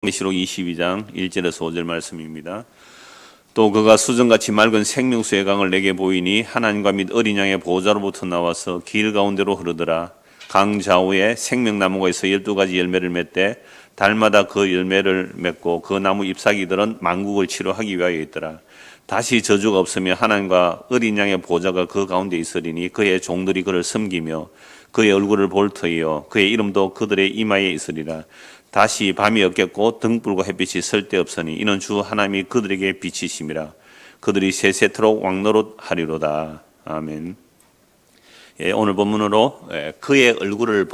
계시록 22장 1절에서 5절 말씀입니다. 또 그가 수정같이 맑은 생명수의 강을 내게 보이니 하나님과 및 어린 양의 보호자로부터 나와서 길 가운데로 흐르더라. 강 좌우에 생명나무가 있어 12가지 열매를 맺되 달마다 그 열매를 맺고 그 나무 잎사귀들은 만국을 치료하기 위하여 있더라. 다시 저주가 없으며 하나님과 어린 양의 보호자가 그 가운데 있으리니 그의 종들이 그를 섬기며 그의 얼굴을 볼 터이요 그의 이름도 그들의 이마에 있으리라. 다시 밤이 없겠고 등불과 햇빛이 쓸데없으니 이는 주 하나님이 그들에게 빛이심이라. 그들이 세세토록 왕노릇하리로다. 아멘. 오늘 본문으로 그의 얼굴을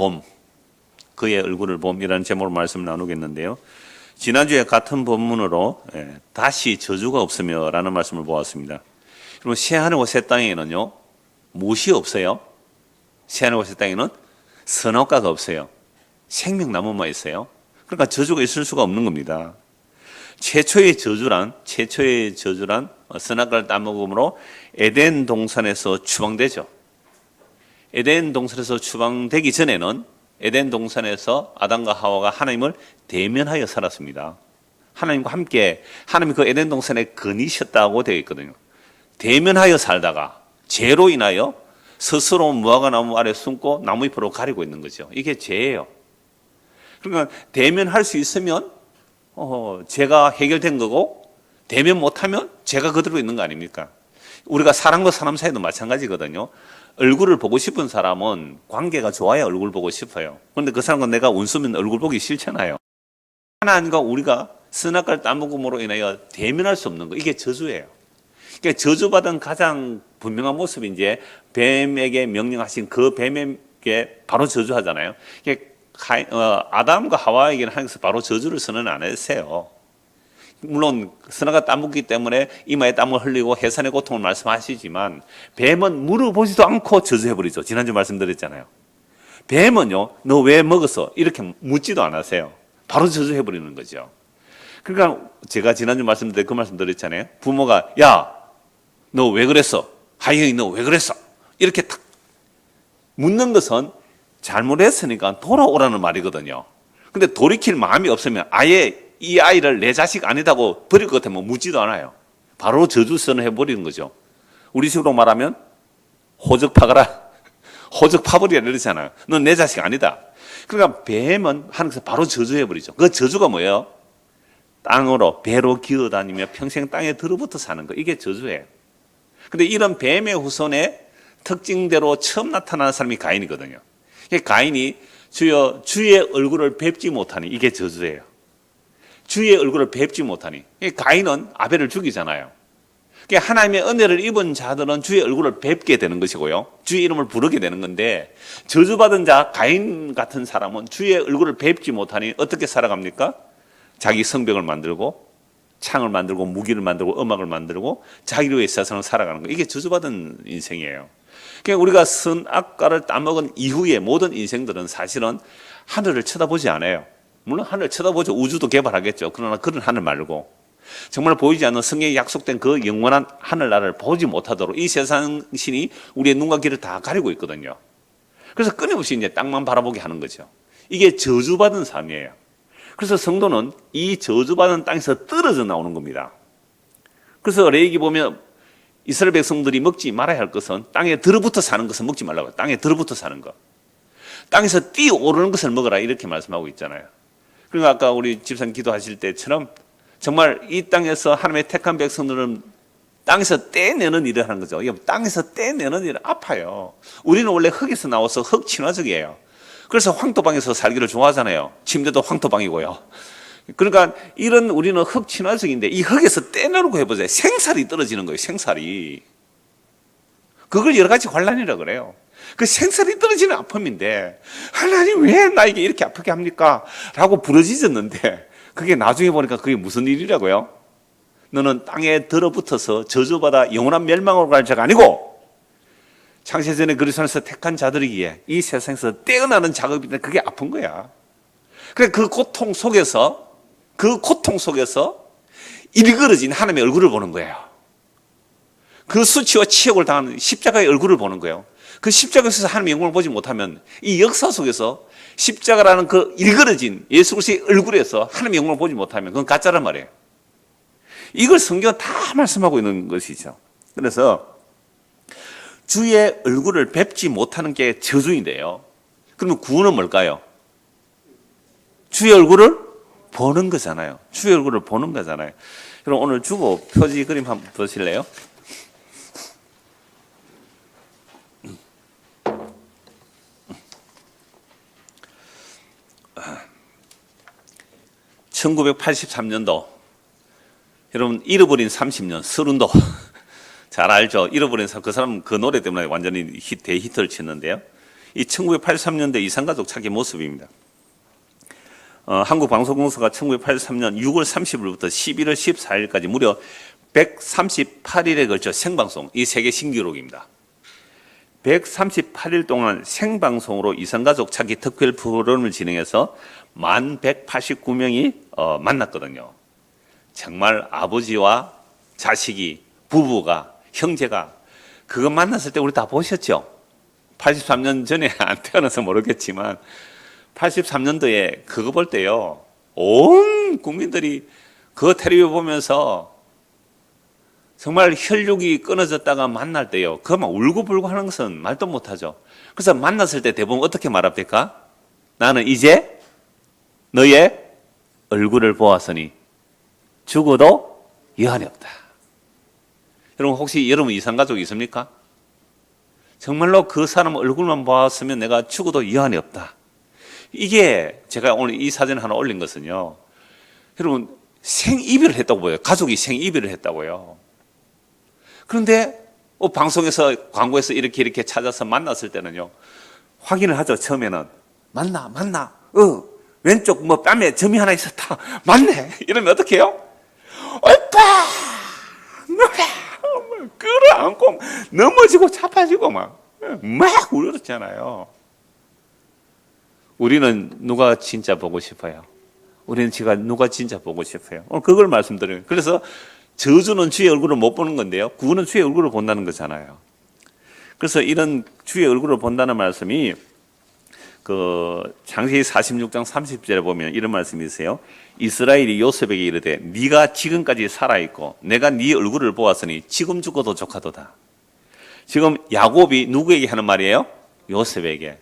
봄이라는 제목으로 말씀을 나누겠는데요. 지난주에 같은 본문으로 다시 저주가 없으며 라는 말씀을 보았습니다. 그리고 새하늘과 새 땅에는요 무엇이 없어요? 새하늘과 새 땅에는 선악과가 없어요. 생명나무만 있어요. 그러니까 저주가 있을 수가 없는 겁니다. 최초의 저주란 선악과를 따먹음으로 에덴 동산에서 추방되죠. 에덴 동산에서 추방되기 전에는 에덴 동산에서 아담과 하와가 하나님을 대면하여 살았습니다. 하나님과 함께 하나님이 그 에덴 동산에 거니셨다고 되어 있거든요. 대면하여 살다가 죄로 인하여 스스로 무화과 나무 아래 숨고 나무잎으로 가리고 있는 거죠. 이게 죄예요. 그러니까 대면할 수 있으면 죄가 해결된 거고 대면 못하면 죄가 그대로 있는 거 아닙니까? 우리가 사람과 사람 사이도 마찬가지거든요. 얼굴을 보고 싶은 사람은 관계가 좋아야 얼굴 보고 싶어요. 그런데 그 사람과 내가 원수면 얼굴 보기 싫잖아요. 하나님과 우리가 선악과를 따먹음으로 인하여 대면할 수 없는 거, 이게 저주예요. 그러니까 저주받은 가장 분명한 모습이 이제 뱀에게 명령하신 그 뱀에게 바로 저주하잖아요. 아담과 하와에게는 하나님께서 바로 저주를 선언 안 했어요. 물론 선악과 따먹기 때문에 이마에 땀을 흘리고 해산의 고통을 말씀하시지만 뱀은 물어보지도 않고 저주해버리죠. 지난주 말씀드렸잖아요. 뱀은요, 너 왜 먹었어? 이렇게 묻지도 않으세요. 바로 저주해버리는 거죠. 그러니까 제가 지난주 말씀드릴 그 말씀 드렸잖아요. 부모가 야, 너 왜 그랬어? 하영이 너 왜 그랬어? 이렇게 탁 묻는 것은 잘못했으니까 돌아오라는 말이거든요. 근데 돌이킬 마음이 없으면 아예 이 아이를 내 자식 아니다고 버릴 것 같으면 묻지도 않아요. 바로 저주 선언해버리는 거죠. 우리 식으로 말하면 호적 파가라. 호적 파버리라 이러잖아요. 넌 내 자식 아니다. 그러니까 뱀은 하나님께서 바로 저주해버리죠. 그 저주가 뭐예요? 땅으로 배로 기어다니며 평생 땅에 들어붙어 사는 거. 이게 저주예요. 근데 이런 뱀의 후손의 특징대로 처음 나타나는 사람이 가인이거든요. 가인이 주여 주의 얼굴을 뵙지 못하니, 이게 저주예요. 주의 얼굴을 뵙지 못하니. 가인은 아벨을 죽이잖아요. 하나님의 은혜를 입은 자들은 주의 얼굴을 뵙게 되는 것이고요. 주의 이름을 부르게 되는 건데, 저주받은 자 가인 같은 사람은 주의 얼굴을 뵙지 못하니 어떻게 살아갑니까? 자기 성벽을 만들고 창을 만들고 무기를 만들고 음악을 만들고 자기를 위해 세상을 살아가는 거. 이게 저주받은 인생이에요. 그러니까 우리가 선악과를 따먹은 이후의 모든 인생들은 사실은 하늘을 쳐다보지 않아요. 물론 하늘을 쳐다보죠. 우주도 개발하겠죠. 그러나 그런 하늘 말고 정말 보이지 않는 성경에 약속된 그 영원한 하늘나라를 보지 못하도록 이 세상 신이 우리의 눈과 귀를 다 가리고 있거든요. 그래서 끊임없이 이제 땅만 바라보게 하는 거죠. 이게 저주받은 삶이에요. 그래서 성도는 이 저주받은 땅에서 떨어져 나오는 겁니다. 그래서 레위기 보면 이스라엘 백성들이 먹지 말아야 할 것은, 땅에 들어붙어 사는 것은 먹지 말라고. 땅에 들어붙어 사는 것. 땅에서 뛰어오르는 것을 먹어라, 이렇게 말씀하고 있잖아요. 그러니까 아까 우리 집사님 기도하실 때처럼 정말 이 땅에서 하나님의 택한 백성들은 땅에서 떼내는 일을 하는 거죠. 땅에서 떼내는 일은 아파요. 우리는 원래 흙에서 나와서 흙 친화적이에요. 그래서 황토방에서 살기를 좋아하잖아요. 침대도 황토방이고요. 그러니까 이런 우리는 흙 친화적인데 이 흙에서 떼내려고 해보세요. 생살이 떨어지는 거예요. 생살이. 그걸 여러 가지 환란이라고 그래요. 그 생살이 떨어지는 아픔인데 하나님 왜 나에게 이렇게 아프게 합니까? 라고 부르짖었는데 그게 나중에 보니까 그게 무슨 일이라고요? 너는 땅에 들어붙어서 저주받아 영원한 멸망으로 갈 자가 아니고 창세전에 그리스도에서 택한 자들이기에 이 세상에서 떼어나는 작업인데 그게 아픈 거야. 그래 그 고통 속에서 일그러진 하나님의 얼굴을 보는 거예요. 그 수치와 치욕을 당하는 십자가의 얼굴을 보는 거예요. 그 십자가에서 하나님의 영광을 보지 못하면 이 역사 속에서 십자가라는 그 일그러진 예수 그리스도의 얼굴에서 하나님의 영광을 보지 못하면 그건 가짜란 말이에요. 이걸 성경은 다 말씀하고 있는 것이죠. 그래서 주의 얼굴을 뵙지 못하는 게 저주인데요. 그러면 구원은 뭘까요? 주의 얼굴을 보는 거잖아요. 주의 얼굴을 보는 거잖아요. 그럼 오늘 주보 표지 그림 한번 보실래요? (1983년도) 여러분 잃어버린 30년 서른도 잘 알죠. 잃어버린 사람, 그 사람 그 노래 때문에 완전히 대히트를 쳤는데요. 이 1983년대 이산가족 찾기 모습입니다. 한국방송공사가 1983년 6월 30일부터 11월 14일까지 무려 138일에 걸쳐 생방송, 이 세계 신기록입니다. 138일 동안 생방송으로 이산가족 찾기 특별 프로그램을 진행해서 1189명이 만났거든요. 정말 아버지와 자식이, 부부가, 형제가 그거 만났을 때 우리 다 보셨죠? 83년 전에 안 태어나서 모르겠지만 83년도에 그거 볼 때요, 온 국민들이 그 텔레비전 보면서 정말 혈육이 끊어졌다가 만날 때요, 그거 막 울고불고 하는 것은 말도 못하죠. 그래서 만났을 때 대부분 어떻게 말합니까? 나는 이제 너의 얼굴을 보았으니 죽어도 여한이 없다. 여러분 혹시 여러분 이산가족이 있습니까? 정말로 그 사람 얼굴만 보았으면 내가 죽어도 여한이 없다. 이게 제가 오늘 이 사진 하나 올린 것은요, 여러분 생이별을 했다고 보여요. 가족이 생이별을 했다고요. 그런데 방송에서 광고에서 이렇게 찾아서 만났을 때는요, 확인을 하죠. 처음에는 맞나 왼쪽 뭐 뺨에 점이 하나 있었다, 맞네, 이러면 어떻게 해요? 오빠 누나 끌어안고 넘어지고 자빠지고 막 울었잖아요. 우리는 누가 진짜 보고 싶어요? 우리는 누가 진짜 보고 싶어요? 그걸 말씀드려요. 그래서 저주는 주의 얼굴을 못 보는 건데요, 구원은 주의 얼굴을 본다는 거잖아요. 그래서 이런 주의 얼굴을 본다는 말씀이 그 창세기 46장 30절에 보면 이런 말씀이 있어요. 이스라엘이 요셉에게 이르되 네가 지금까지 살아있고 내가 네 얼굴을 보았으니 지금 죽어도 족하도다. 지금 야곱이 누구에게 하는 말이에요? 요셉에게.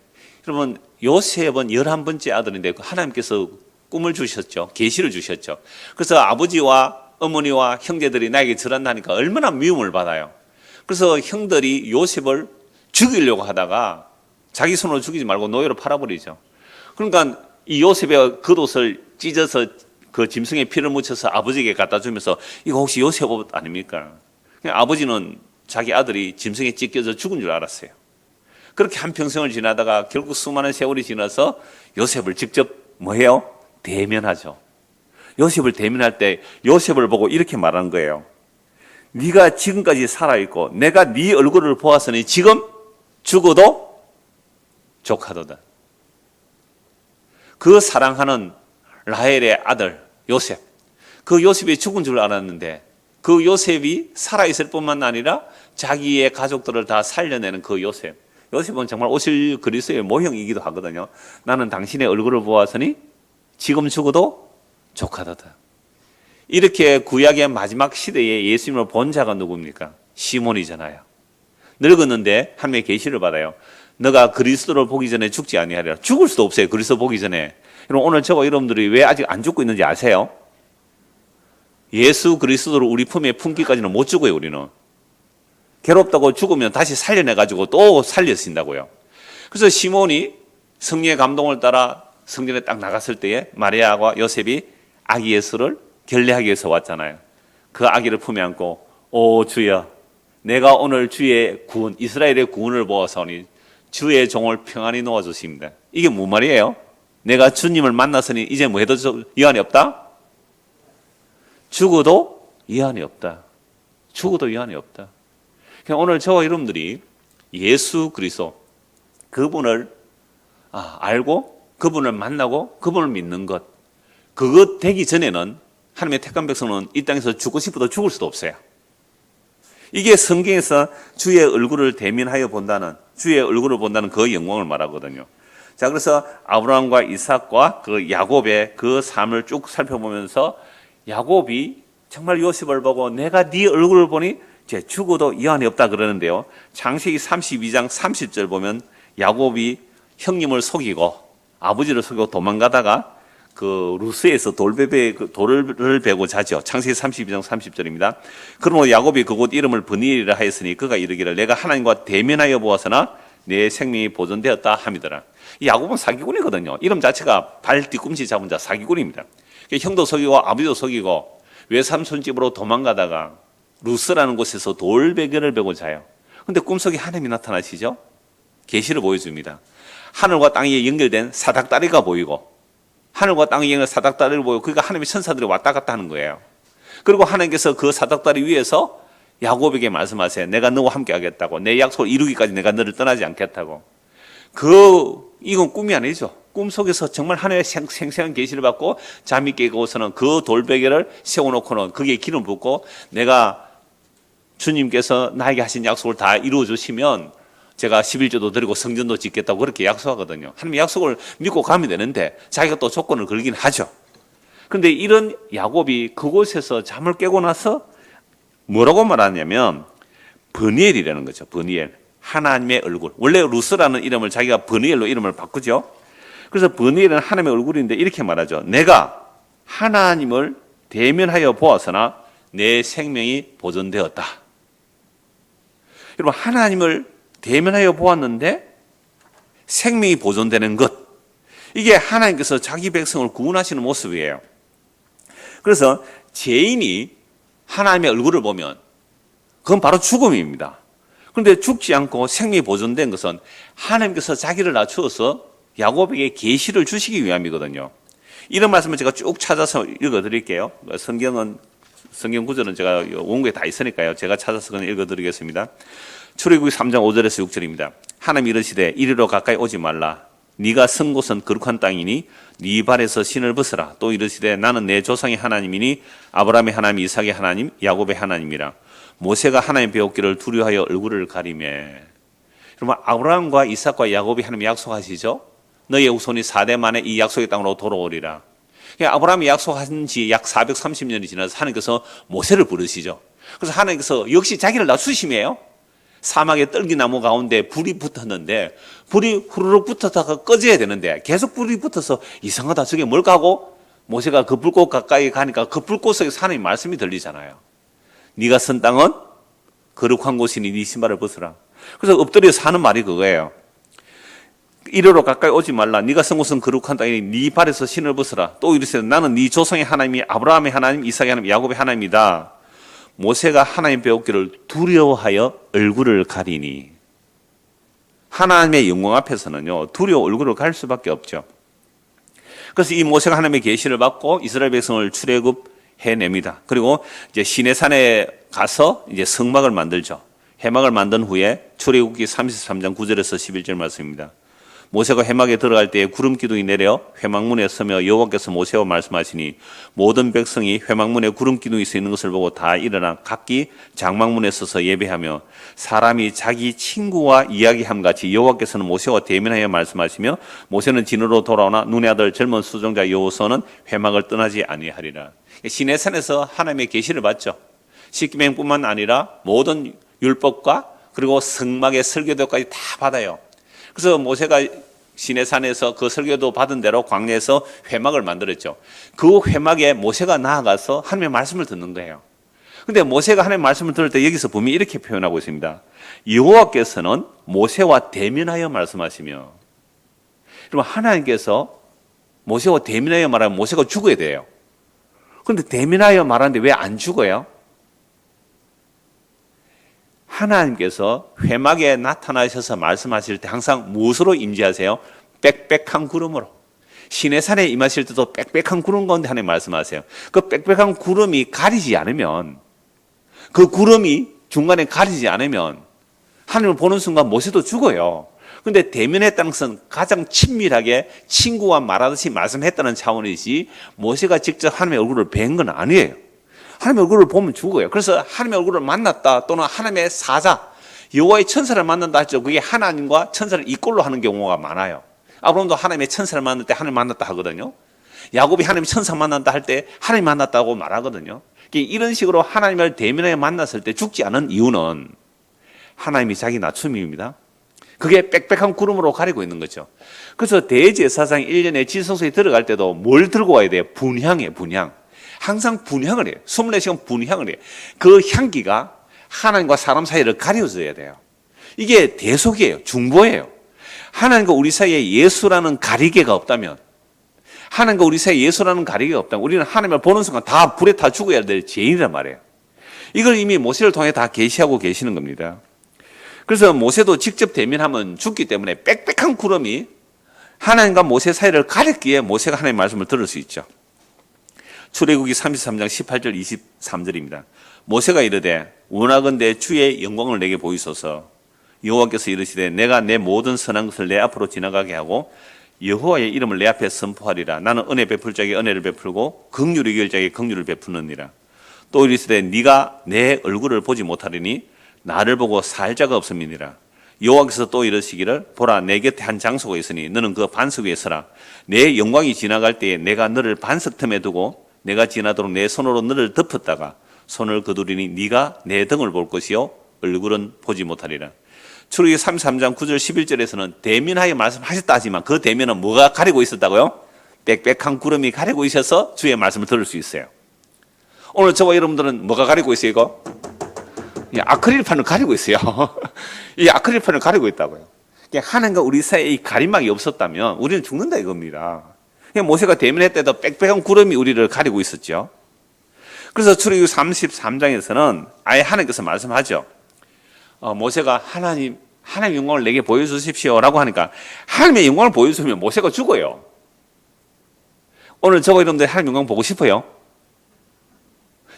여러분 요셉은 11번째 아들인데 하나님께서 꿈을 주셨죠. 계시를 주셨죠. 그래서 아버지와 어머니와 형제들이 나에게 절한다니까 얼마나 미움을 받아요. 그래서 형들이 요셉을 죽이려고 하다가 자기 손으로 죽이지 말고 노예로 팔아버리죠. 그러니까 이 요셉의 겉옷을 찢어서 그 짐승의 피를 묻혀서 아버지에게 갖다 주면서 이거 혹시 요셉 옷 아닙니까? 아버지는 자기 아들이 짐승에 찢겨져 죽은 줄 알았어요. 그렇게 한평생을 지나다가 결국 수많은 세월이 지나서 요셉을 직접 뭐해요? 대면하죠. 요셉을 대면할 때 요셉을 보고 이렇게 말한 거예요. 네가 지금까지 살아있고 내가 네 얼굴을 보았으니 지금 죽어도 족하도다. 그 사랑하는 라헬의 아들 요셉, 그 요셉이 죽은 줄 알았는데 그 요셉이 살아있을 뿐만 아니라 자기의 가족들을 다 살려내는 그 요셉. 요셉은 정말 오실 그리스도의 모형이기도 하거든요. 나는 당신의 얼굴을 보았으니 지금 죽어도 족하도다. 이렇게 구약의 마지막 시대에 예수님을 본 자가 누굽니까? 시몬이잖아요. 늙었는데 하나님의 계시를 받아요. 너가 그리스도를 보기 전에 죽지 아니하리라. 죽을 수도 없어요. 그리스도 보기 전에. 여러분 오늘 저와 여러분들이 왜 아직 안 죽고 있는지 아세요? 예수 그리스도를 우리 품에 품기까지는 못 죽어요. 우리는 괴롭다고 죽으면 다시 살려내가지고 또 살려진다고요. 그래서 시몬이 성령의 감동을 따라 성전에 딱 나갔을 때에 마리아와 요셉이 아기 예수를 결례하기 위해서 왔잖아요. 그 아기를 품에 안고 오 주여, 내가 오늘 주의 구원, 이스라엘의 구원을 보아서니 주의 종을 평안히 놓아주십니다. 이게 무슨 말이에요? 내가 주님을 만났으니 이제 뭐 해도 여한이 없다? 죽어도 여한이 없다. 죽어도 여한이 없다. 오늘 저와 여러분들이 예수 그리스도 그분을 알고 그분을 만나고 그분을 믿는 것, 그것 되기 전에는 하나님의 택한 백성은 이 땅에서 죽고 싶어도 죽을 수도 없어요. 이게 성경에서 주의 얼굴을 대면하여 본다는, 주의 얼굴을 본다는 그 영광을 말하거든요. 자, 그래서 아브라함과 이삭과 그 야곱의 그 삶을 쭉 살펴보면서 야곱이 정말 요셉을 보고 내가 네 얼굴을 보니 제 죽어도 이한이 없다 그러는데요. 창세기 32장 30절 보면 야곱이 형님을 속이고 아버지를 속이고 도망가다가 그 루스에서 돌을 베고 자죠. 창세기 32장 30절입니다. 그러므로 야곱이 그곳 이름을 브니엘이라 하였으니 그가 이르기를 내가 하나님과 대면하여 보았으나 내 생명이 보존되었다 함이더라. 이 야곱은 사기꾼이거든요. 이름 자체가 발 뒤꿈치 잡은 자 사기꾼입니다. 형도 속이고 아버지도 속이고 외삼촌 집으로 도망가다가 루스라는 곳에서 돌베개를 베고 자요. 근데 꿈속에 하나님이 나타나시죠. 계시를 보여줍니다. 하늘과 땅이 연결된 사닥다리가 보이고 하늘과 땅이 연결된 사닥다리를 보이고 그러니까 하나님의 천사들이 왔다 갔다 하는 거예요. 그리고 하나님께서 그 사닥다리 위에서 야곱에게 말씀하세요. 내가 너와 함께 하겠다고. 내 약속을 이루기까지 내가 너를 떠나지 않겠다고. 이건 꿈이 아니죠. 꿈속에서 정말 하나님의 생생한 계시를 받고 잠이 깨고서는 그 돌베개를 세워놓고는 거기에 기름 붓고 내가 주님께서 나에게 하신 약속을 다 이루어 주시면 제가 11조도 드리고 성전도 짓겠다고 그렇게 약속하거든요. 하나님의 약속을 믿고 가면 되는데 자기가 또 조건을 걸긴 하죠. 그런데 이런 야곱이 그곳에서 잠을 깨고 나서 뭐라고 말하냐면 브니엘이라는 거죠. 브니엘. 하나님의 얼굴. 원래 루스라는 이름을 자기가 브니엘로 이름을 바꾸죠. 그래서 브니엘은 하나님의 얼굴인데 이렇게 말하죠. 내가 하나님을 대면하여 보았으나 내 생명이 보존되었다. 여러분 하나님을 대면하여 보았는데 생명이 보존되는 것. 이게 하나님께서 자기 백성을 구원하시는 모습이에요. 그래서 죄인이 하나님의 얼굴을 보면 그건 바로 죽음입니다. 그런데 죽지 않고 생명이 보존된 것은 하나님께서 자기를 낮추어서 야곱에게 계시를 주시기 위함이거든요. 이런 말씀을 제가 쭉 찾아서 읽어드릴게요. 성경 구절은 제가 원고에 다 있으니까요. 제가 찾아서 그냥 읽어드리겠습니다. 출애굽기 3장 5절에서 6절입니다. 하나님이 이르시되 이리로 가까이 오지 말라. 네가 선 곳은 거룩한 땅이니 네 발에서 신을 벗으라. 또 이르시되 나는 내 조상의 하나님이니 아브라함의 하나님, 이삭의 하나님, 야곱의 하나님이라. 모세가 하나님 배웠기를 두려워하여 얼굴을 가리매. 여러분 아브라함과 이삭과 야곱이 하나님 약속하시죠? 너의 후손이 4대 만에 이 약속의 땅으로 돌아오리라. 아브라함이 약속한 지 약 430년이 지나서 하나님께서 모세를 부르시죠. 그래서 하나님께서 역시 자기를 낮추심이에요. 사막의 떨기나무 가운데 불이 붙었는데 불이 후루룩 붙었다가 꺼져야 되는데 계속 불이 붙어서 이상하다 저게 뭘까 하고 모세가 그 불꽃 가까이 가니까 그 불꽃 속에서 하나님 말씀이 들리잖아요. 네가 선 땅은 거룩한 곳이니 네 신발을 벗으라. 그래서 엎드려서 하는 말이 그거예요. 이리로 가까이 오지 말라. 네가 선 곳은 거룩한 땅이니 네 발에서 신을 벗으라. 또 이르시되 나는 네 조상의 하나님이 아브라함의 하나님, 이삭의 하나님, 야곱의 하나님이다. 모세가 하나님 배웠기를 두려워하여 얼굴을 가리니. 하나님의 영광 앞에서는요 두려워 얼굴을 가릴 수밖에 없죠. 그래서 이 모세가 하나님의 계시를 받고 이스라엘 백성을 출애굽해냅니다. 그리고 이제 시내산에 가서 이제 성막을 만들죠. 회막을 만든 후에 출애굽기 33장 9절에서 11절 말씀입니다. 모세가 회막에 들어갈 때에 구름 기둥이 내려 회막문에 서며 여호와께서 모세와 말씀하시니 모든 백성이 회막문에 구름 기둥이 서 있는 것을 보고 다 일어나 각기 장막문에 서서 예배하며 사람이 자기 친구와 이야기함 같이 여호와께서는 모세와 대면하여 말씀하시며 모세는 진으로 돌아오나 눈의 아들 젊은 수종자 여호수아는 회막을 떠나지 아니하리라. 시내산에서 하나님의 계시를 받죠. 십계명뿐만 아니라 모든 율법과 그리고 성막의 설교도까지 다 받아요. 그래서 모세가 시내산에서 그 설교도 받은 대로 광야에서 회막을 만들었죠. 그 회막에 모세가 나아가서 하나님의 말씀을 듣는 거예요. 그런데 모세가 하나님의 말씀을 들을 때 여기서 분명히 이렇게 표현하고 있습니다. 여호와께서는 모세와 대면하여 말씀하시며. 여러분 하나님께서 모세와 대면하여 말하면 모세가 죽어야 돼요. 그런데 대면하여 말하는데 왜 안 죽어요? 하나님께서 회막에 나타나셔서 말씀하실 때 항상 무엇으로 임재하세요? 빽빽한 구름으로. 시내산에 임하실 때도 빽빽한 구름 가운데 하나님 말씀하세요. 그 빽빽한 구름이 가리지 않으면, 그 구름이 중간에 가리지 않으면 하나님을 보는 순간 모세도 죽어요. 그런데 대면했다는 것은 가장 친밀하게 친구와 말하듯이 말씀했다는 차원이지 모세가 직접 하나님의 얼굴을 뵌 건 아니에요. 하나님의 얼굴을 보면 죽어요. 그래서 하나님의 얼굴을 만났다 또는 하나님의 사자, 여호와의 천사를 만난다 했죠. 그게 하나님과 천사를 이꼴로 하는 경우가 많아요. 아브라함도 하나님의 천사를 만날 때 하나님 만났다 하거든요. 야곱이 하나님의 천사 만난다 할 때 하나님 만났다고 말하거든요. 이런 식으로 하나님을 대면에 만났을 때 죽지 않은 이유는 하나님이 자기 낮춤입니다. 그게 빽빽한 구름으로 가리고 있는 거죠. 그래서 대제사장 1년에 지성소에 들어갈 때도 뭘 들고 와야 돼요? 분향이에요, 분향. 항상 분향을 해요. 24시간 분향을 해요. 그 향기가 하나님과 사람 사이를 가려줘야 돼요. 이게 대속이에요. 중보예요. 하나님과 우리 사이에 예수라는 가리개가 없다면, 하나님과 우리 사이에 예수라는 가리개가 없다면 우리는 하나님을 보는 순간 다 불에 타 죽어야 될 죄인이란 말이에요. 이걸 이미 모세를 통해 다 계시하고 계시는 겁니다. 그래서 모세도 직접 대면하면 죽기 때문에 빽빽한 구름이 하나님과 모세 사이를 가렸기에 모세가 하나님의 말씀을 들을 수 있죠. 출애굽기 33장 18절 23절입니다. 모세가 이르되 원하건대 주의 영광을 내게 보이소서. 여호와께서 이르시되 내가 내 모든 선한 것을 내 앞으로 지나가게 하고 여호와의 이름을 내 앞에 선포하리라. 나는 은혜 베풀 자에게 은혜를 베풀고 긍휼을 여길 자에게 긍휼을 베푸느니라. 또 이르시되 네가 내 얼굴을 보지 못하리니 나를 보고 살 자가 없음이니라. 여호와께서 또 이르시기를 보라 내 곁에 한 장소가 있으니 너는 그 반석 위에 서라. 내 영광이 지나갈 때에 내가 너를 반석 틈에 두고 내가 지나도록 내 손으로 너를 덮었다가 손을 거두리니 네가 내 등을 볼 것이요 얼굴은 보지 못하리라. 출애굽기 33장 9절 11절에서는 대면하여 말씀하셨다 하지만 그 대면은 뭐가 가리고 있었다고요? 빽빽한 구름이 가리고 있어서 주의 말씀을 들을 수 있어요. 오늘 저와 여러분들은 뭐가 가리고 있어요 이거? 이 아크릴판을 가리고 있어요. 이 아크릴판을 가리고 있다고요. 하나님과 우리 사이에 이 가림막이 없었다면 우리는 죽는다 이겁니다. 모세가 대면할 때도 빽빽한 구름이 우리를 가리고 있었죠. 그래서 출애굽기 33장에서는 아예 하나님께서 말씀하죠. 모세가 하나님 영광을 내게 보여주십시오라고 하니까 하나님의 영광을 보여주면 모세가 죽어요. 오늘 저와 여러분들 하나님 영광 보고 싶어요?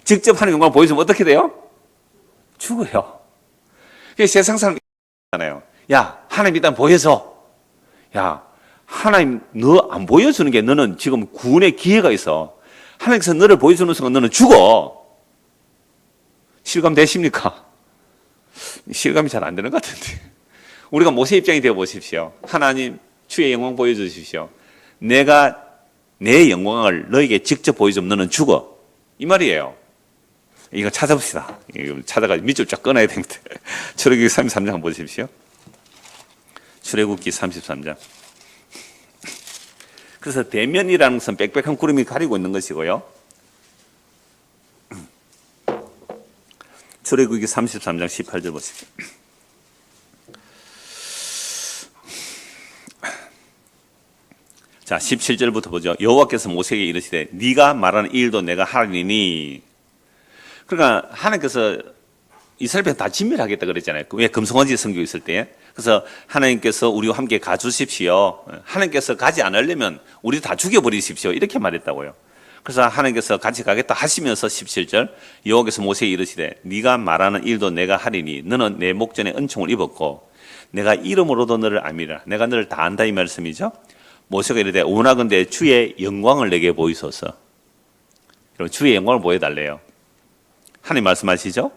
직접 하나님 영광을 보여주면 어떻게 돼요? 죽어요. 세상 사람 있잖아요. 야, 하나님 일단 보여줘. 야, 하나님 너 안 보여주는 게 너는 지금 구원의 기회가 있어. 하나님께서 너를 보여주는 순간 너는 죽어. 실감 되십니까? 실감이 잘 안 되는 것 같은데. 우리가 모세 입장이 되어 보십시오. 하나님 주의 영광 보여주십시오. 내가 내 영광을 너에게 직접 보여주면 너는 죽어. 이 말이에요. 이거 찾아봅시다. 이거 찾아가지고 밑줄 쫙 끊어야 됩니다. 출애굽기 33장 한번 보십시오. 출애굽기 33장. 그래서 대면이라는 것은 빽빽한 구름이 가리고 있는 것이고요. 출애굽기 33장 18절 보십시오. 자, 17절부터 보죠. 여호와께서 모세에게 이르시되 네가 말하는 이 일도 내가 하리니. 그러니까 하나님께서 이스라엘 백성 다 진멸하겠다 그랬잖아요. 왜 금송아지 성교 있을 때. 그래서 하나님께서 우리와 함께 가주십시오. 하나님께서 가지 않으려면 우리 다 죽여버리십시오. 이렇게 말했다고요. 그래서 하나님께서 같이 가겠다 하시면서 17절 여호와께서 모세에게 이르시되 네가 말하는 일도 내가 하리니 너는 내 목전에 은총을 입었고 내가 이름으로도 너를 알미라. 내가 너를 다 안다 이 말씀이죠. 모세가 이르되 원하건대 주의 영광을 내게 보이소서. 그럼 주의 영광을 보여달래요. 하나님 말씀하시죠.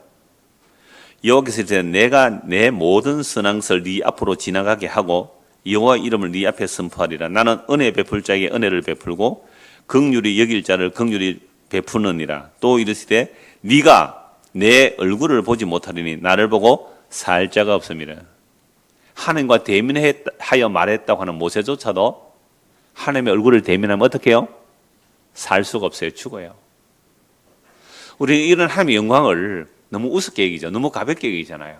여호와께서 이르시되 내가 내 모든 선한 것을 네 앞으로 지나가게 하고 여호와 이름을 네 앞에 선포하리라. 나는 은혜 베풀 자에게 은혜를 베풀고 긍휼히 여길 자를 긍휼히 베푸느니라. 또 이르시되 네가 내 얼굴을 보지 못하리니 나를 보고 살 자가 없음이라. 하나님과 대면하여 말했다고 하는 모세조차도 하나님의 얼굴을 대면하면 어떻게 해요? 살 수가 없어요. 죽어요. 우리는 이런 하나님의 영광을 너무 우습게 여기죠. 너무 가볍게 여기잖아요.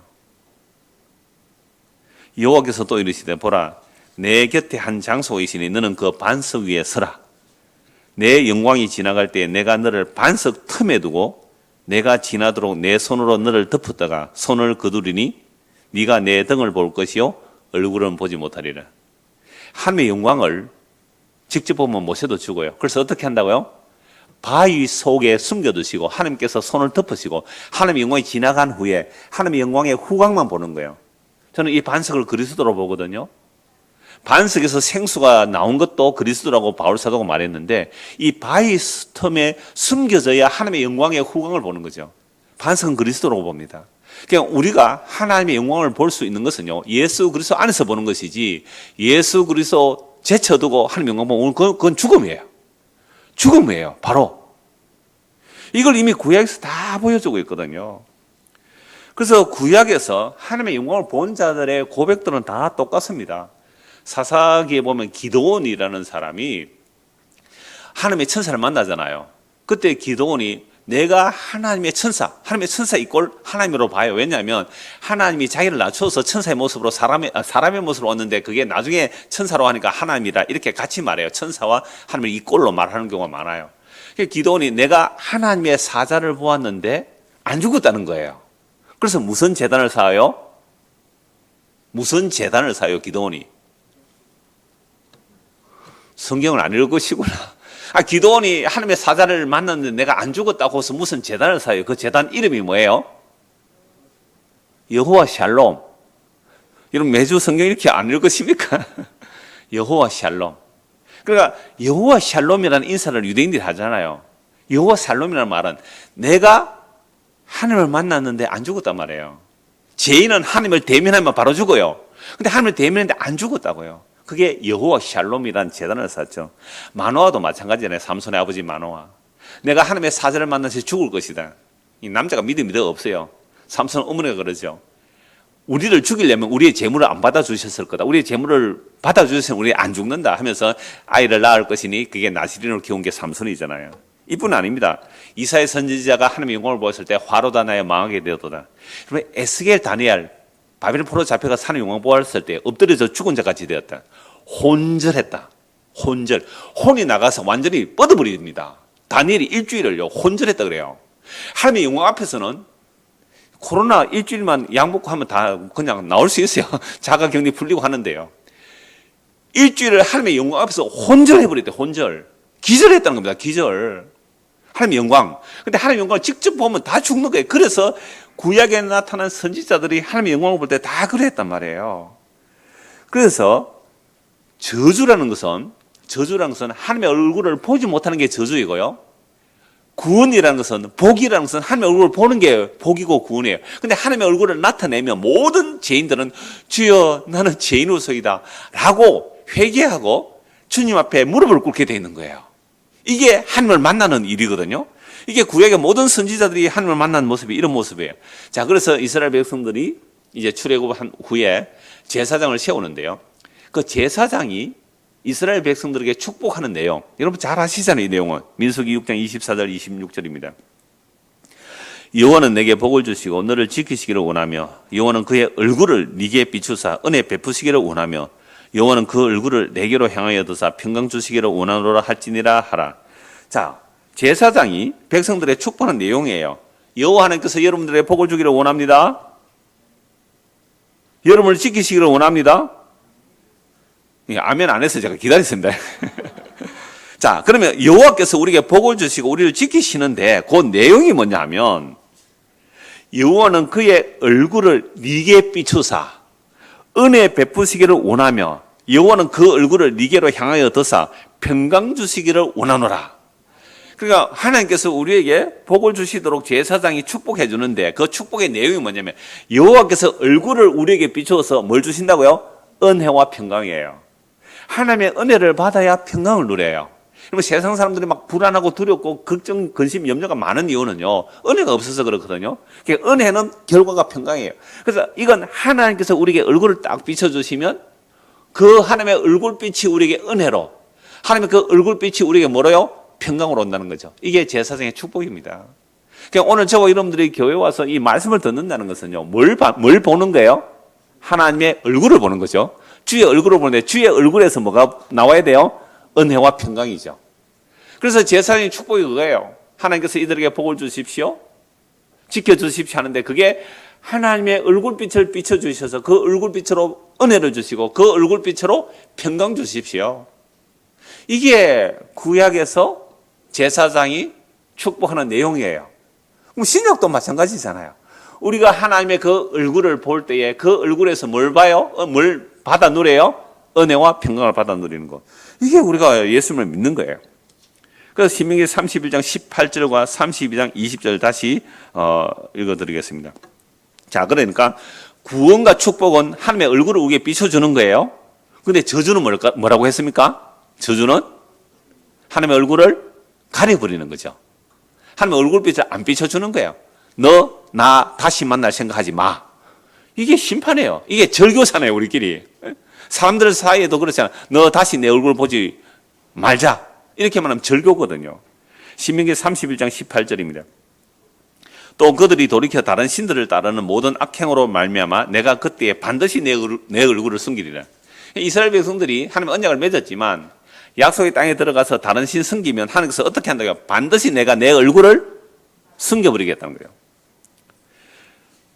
여호와께서 또 이르시되 보라 내 곁에 한 장소가 있으니 너는 그 반석 위에 서라. 내 영광이 지나갈 때 내가 너를 반석 틈에 두고 내가 지나도록 내 손으로 너를 덮었다가 손을 거두리니 네가 내 등을 볼 것이요 얼굴은 보지 못하리라. 하나님의 영광을 직접 보면 모세도 죽어요. 그래서 어떻게 한다고요? 바위 속에 숨겨두시고 하나님께서 손을 덮으시고 하나님의 영광이 지나간 후에 하나님의 영광의 후광만 보는 거예요. 저는 이 반석을 그리스도로 보거든요. 반석에서 생수가 나온 것도 그리스도라고 바울사도가 말했는데 이 바위 틈에 숨겨져야 하나님의 영광의 후광을 보는 거죠. 반석은 그리스도라고 봅니다. 그냥 우리가 하나님의 영광을 볼 수 있는 것은요 예수 그리스도 안에서 보는 것이지 예수 그리스도 제쳐두고 하나님 영광 보면 그건 죽음이에요. 죽음이에요. 바로. 이걸 이미 구약에서 다 보여주고 있거든요. 그래서 구약에서 하나님의 영광을 본 자들의 고백들은 다 똑같습니다. 사사기에 보면 기드온이라는 사람이 하나님의 천사를 만나잖아요. 그때 기드온이 내가 하나님의 천사 이꼴 하나님으로 봐요. 왜냐하면 하나님이 자기를 낮춰서 천사의 모습으로 사람의 모습으로 왔는데 그게 나중에 천사로 하니까 하나님이다 이렇게 같이 말해요. 천사와 하나님을 이꼴로 말하는 경우가 많아요. 기드온이 내가 하나님의 사자를 보았는데 안 죽었다는 거예요. 그래서 무슨 제단을 쌓아요? 무슨 제단을 쌓아요, 기드온이? 성경을 안 읽으시구나. 기드온이 하나님의 사자를 만났는데 내가 안 죽었다고 해서 무슨 제단을 쌓아요. 그 제단 이름이 뭐예요? 여호와 샬롬. 여러분 매주 성경 이렇게 안 읽으십니까? 여호와 샬롬. 그러니까 여호와 샬롬이라는 인사를 유대인들이 하잖아요. 여호와 샬롬이라는 말은 내가 하나님을 만났는데 안 죽었단 말이에요. 죄인은 하나님을 대면하면 바로 죽어요. 근데 하나님을 대면했는데 안 죽었다고요. 그게 여호와 샬롬이라는 제단을 쌓죠. 마노아도 마찬가지잖아요. 삼손의 아버지 마노아. 내가 하나님의 사자를 만나서 죽을 것이다. 이 남자가 믿음이 더 없어요. 삼손 어머니가 그러죠. 우리를 죽이려면 우리의 재물을 안 받아주셨을 거다. 우리의 재물을 받아주셨으면 우리 안 죽는다 하면서 아이를 낳을 것이니 그게 나시린으로 키운 게 삼손이잖아요. 이뿐 아닙니다. 이사야 선지자가 하나님의 영광을 보았을 때 화로다 나여 망하게 되었도다. 그러면 에스겔 다니엘 바벨론 포로 잡혀가 하나님의 영광을 보았을 때 엎드려져 죽은 자같이 되었다. 혼절했다. 혼절. 혼이 나가서 완전히 뻗어버립니다. 다니엘이 일주일을요 혼절했다 그래요. 하나님의 영광 앞에서는 코로나 일주일만 약 먹고 하면 다 그냥 나올 수 있어요. 자가격리 풀리고 하는데요. 일주일을 하나님의 영광 앞에서 혼절해버렸대. 혼절. 기절했다는 겁니다. 기절. 하나님의 영광. 근데 하나님의 영광을 직접 보면 다 죽는 거예요. 그래서 구약에 나타난 선지자들이 하나님의 영광을 볼 때 다 그랬단 말이에요. 그래서 저주라는 것은 하나님의 얼굴을 보지 못하는 게 저주이고요. 구원이라는 것은, 복이라는 것은 하나님의 얼굴을 보는 게 복이고 구원이에요. 근데 하나님의 얼굴을 나타내면 모든 죄인들은 주여 나는 죄인으로서이다 라고 회개하고 주님 앞에 무릎을 꿇게 되어 있는 거예요. 이게 하나님을 만나는 일이거든요. 이게 구약의 모든 선지자들이 하나님을 만난 모습이 이런 모습이에요. 자, 그래서 이스라엘 백성들이 이제 출애굽한 후에 제사장을 세우는데요. 그 제사장이 이스라엘 백성들에게 축복하는 내용, 여러분 잘 아시잖아요. 이 내용은 민수기 6장 24절 26절입니다. 여호와는 내게 복을 주시고 너를 지키시기를 원하며 여호와는 그의 얼굴을 네게 비추사 은혜 베푸시기를 원하며 여호와는 그 얼굴을 내게로 향하여 드사 평강 주시기를 원하노라 할지니라 하라. 자, 제사장이 백성들의 축복하는 내용이에요. 여호와 하나님께서 여러분들의 복을 주기를 원합니다. 여러분을 지키시기를 원합니다. 아멘 안 해서 제가 기다렸습니다. 자, 그러면 여호와께서 우리에게 복을 주시고 우리를 지키시는데 그 내용이 뭐냐 하면 여호와는 그의 얼굴을 네게 비추사 은혜 베푸시기를 원하며 여호와는 그 얼굴을 네게로 향하여 드사 평강 주시기를 원하노라. 그러니까 하나님께서 우리에게 복을 주시도록 제사장이 축복해 주는데 그 축복의 내용이 뭐냐면 여호와께서 얼굴을 우리에게 비추어서 뭘 주신다고요? 은혜와 평강이에요. 하나님의 은혜를 받아야 평강을 누려요. 그러면 세상 사람들이 막 불안하고 두렵고 걱정, 근심, 염려가 많은 이유는요, 은혜가 없어서 그렇거든요. 그러니까 은혜는 결과가 평강이에요. 그래서 이건 하나님께서 우리에게 얼굴을 딱 비춰주시면 그 하나님의 얼굴빛이 우리에게 은혜로, 하나님의 그 얼굴빛이 우리에게 뭐로요? 평강으로 온다는 거죠. 이게 제사장의 축복입니다. 그러니까 오늘 저와 여러분들이 교회 와서 이 말씀을 듣는다는 것은요, 뭘 보는 거예요? 하나님의 얼굴을 보는 거죠. 주의 얼굴을 보는데 주의 얼굴에서 뭐가 나와야 돼요? 은혜와 평강이죠. 그래서 제사장의 축복이 그거예요. 하나님께서 이들에게 복을 주십시오. 지켜주십시오 하는데 그게 하나님의 얼굴빛을 비춰주셔서 그 얼굴빛으로 은혜를 주시고 그 얼굴빛으로 평강 주십시오. 이게 구약에서 제사장이 축복하는 내용이에요. 그럼 신약도 마찬가지잖아요. 우리가 하나님의 그 얼굴을 볼 때에 그 얼굴에서 뭘 봐요? 뭘 받아 누려요? 은혜와 평강을 받아 누리는 것. 이게 우리가 예수님을 믿는 거예요. 그래서 신명기 31장 18절과 32장 20절 다시 읽어드리겠습니다. 자, 그러니까 구원과 축복은 하나님의 얼굴을 우리에게 비춰주는 거예요. 근데 저주는 뭐라고 했습니까? 저주는 하나님의 얼굴을 가려버리는 거죠. 하나님의 얼굴빛을 안 비춰주는 거예요. 너 나 다시 만날 생각하지 마. 이게 심판이에요. 이게 절교잖아요, 우리끼리. 사람들 사이에도 그렇잖아요. 너 다시 내 얼굴 보지 말자. 이렇게 말하면 절교거든요. 신명기 31장 18절입니다. 또 그들이 돌이켜 다른 신들을 따르는 모든 악행으로 말미암아 내가 그때에 반드시 내 얼굴을 숨기리라. 이스라엘 백성들이 하나님의 언약을 맺었지만 약속의 땅에 들어가서 다른 신 숨기면 하나님께서 어떻게 한다고요? 반드시 내가 내 얼굴을 숨겨버리겠다는 거예요.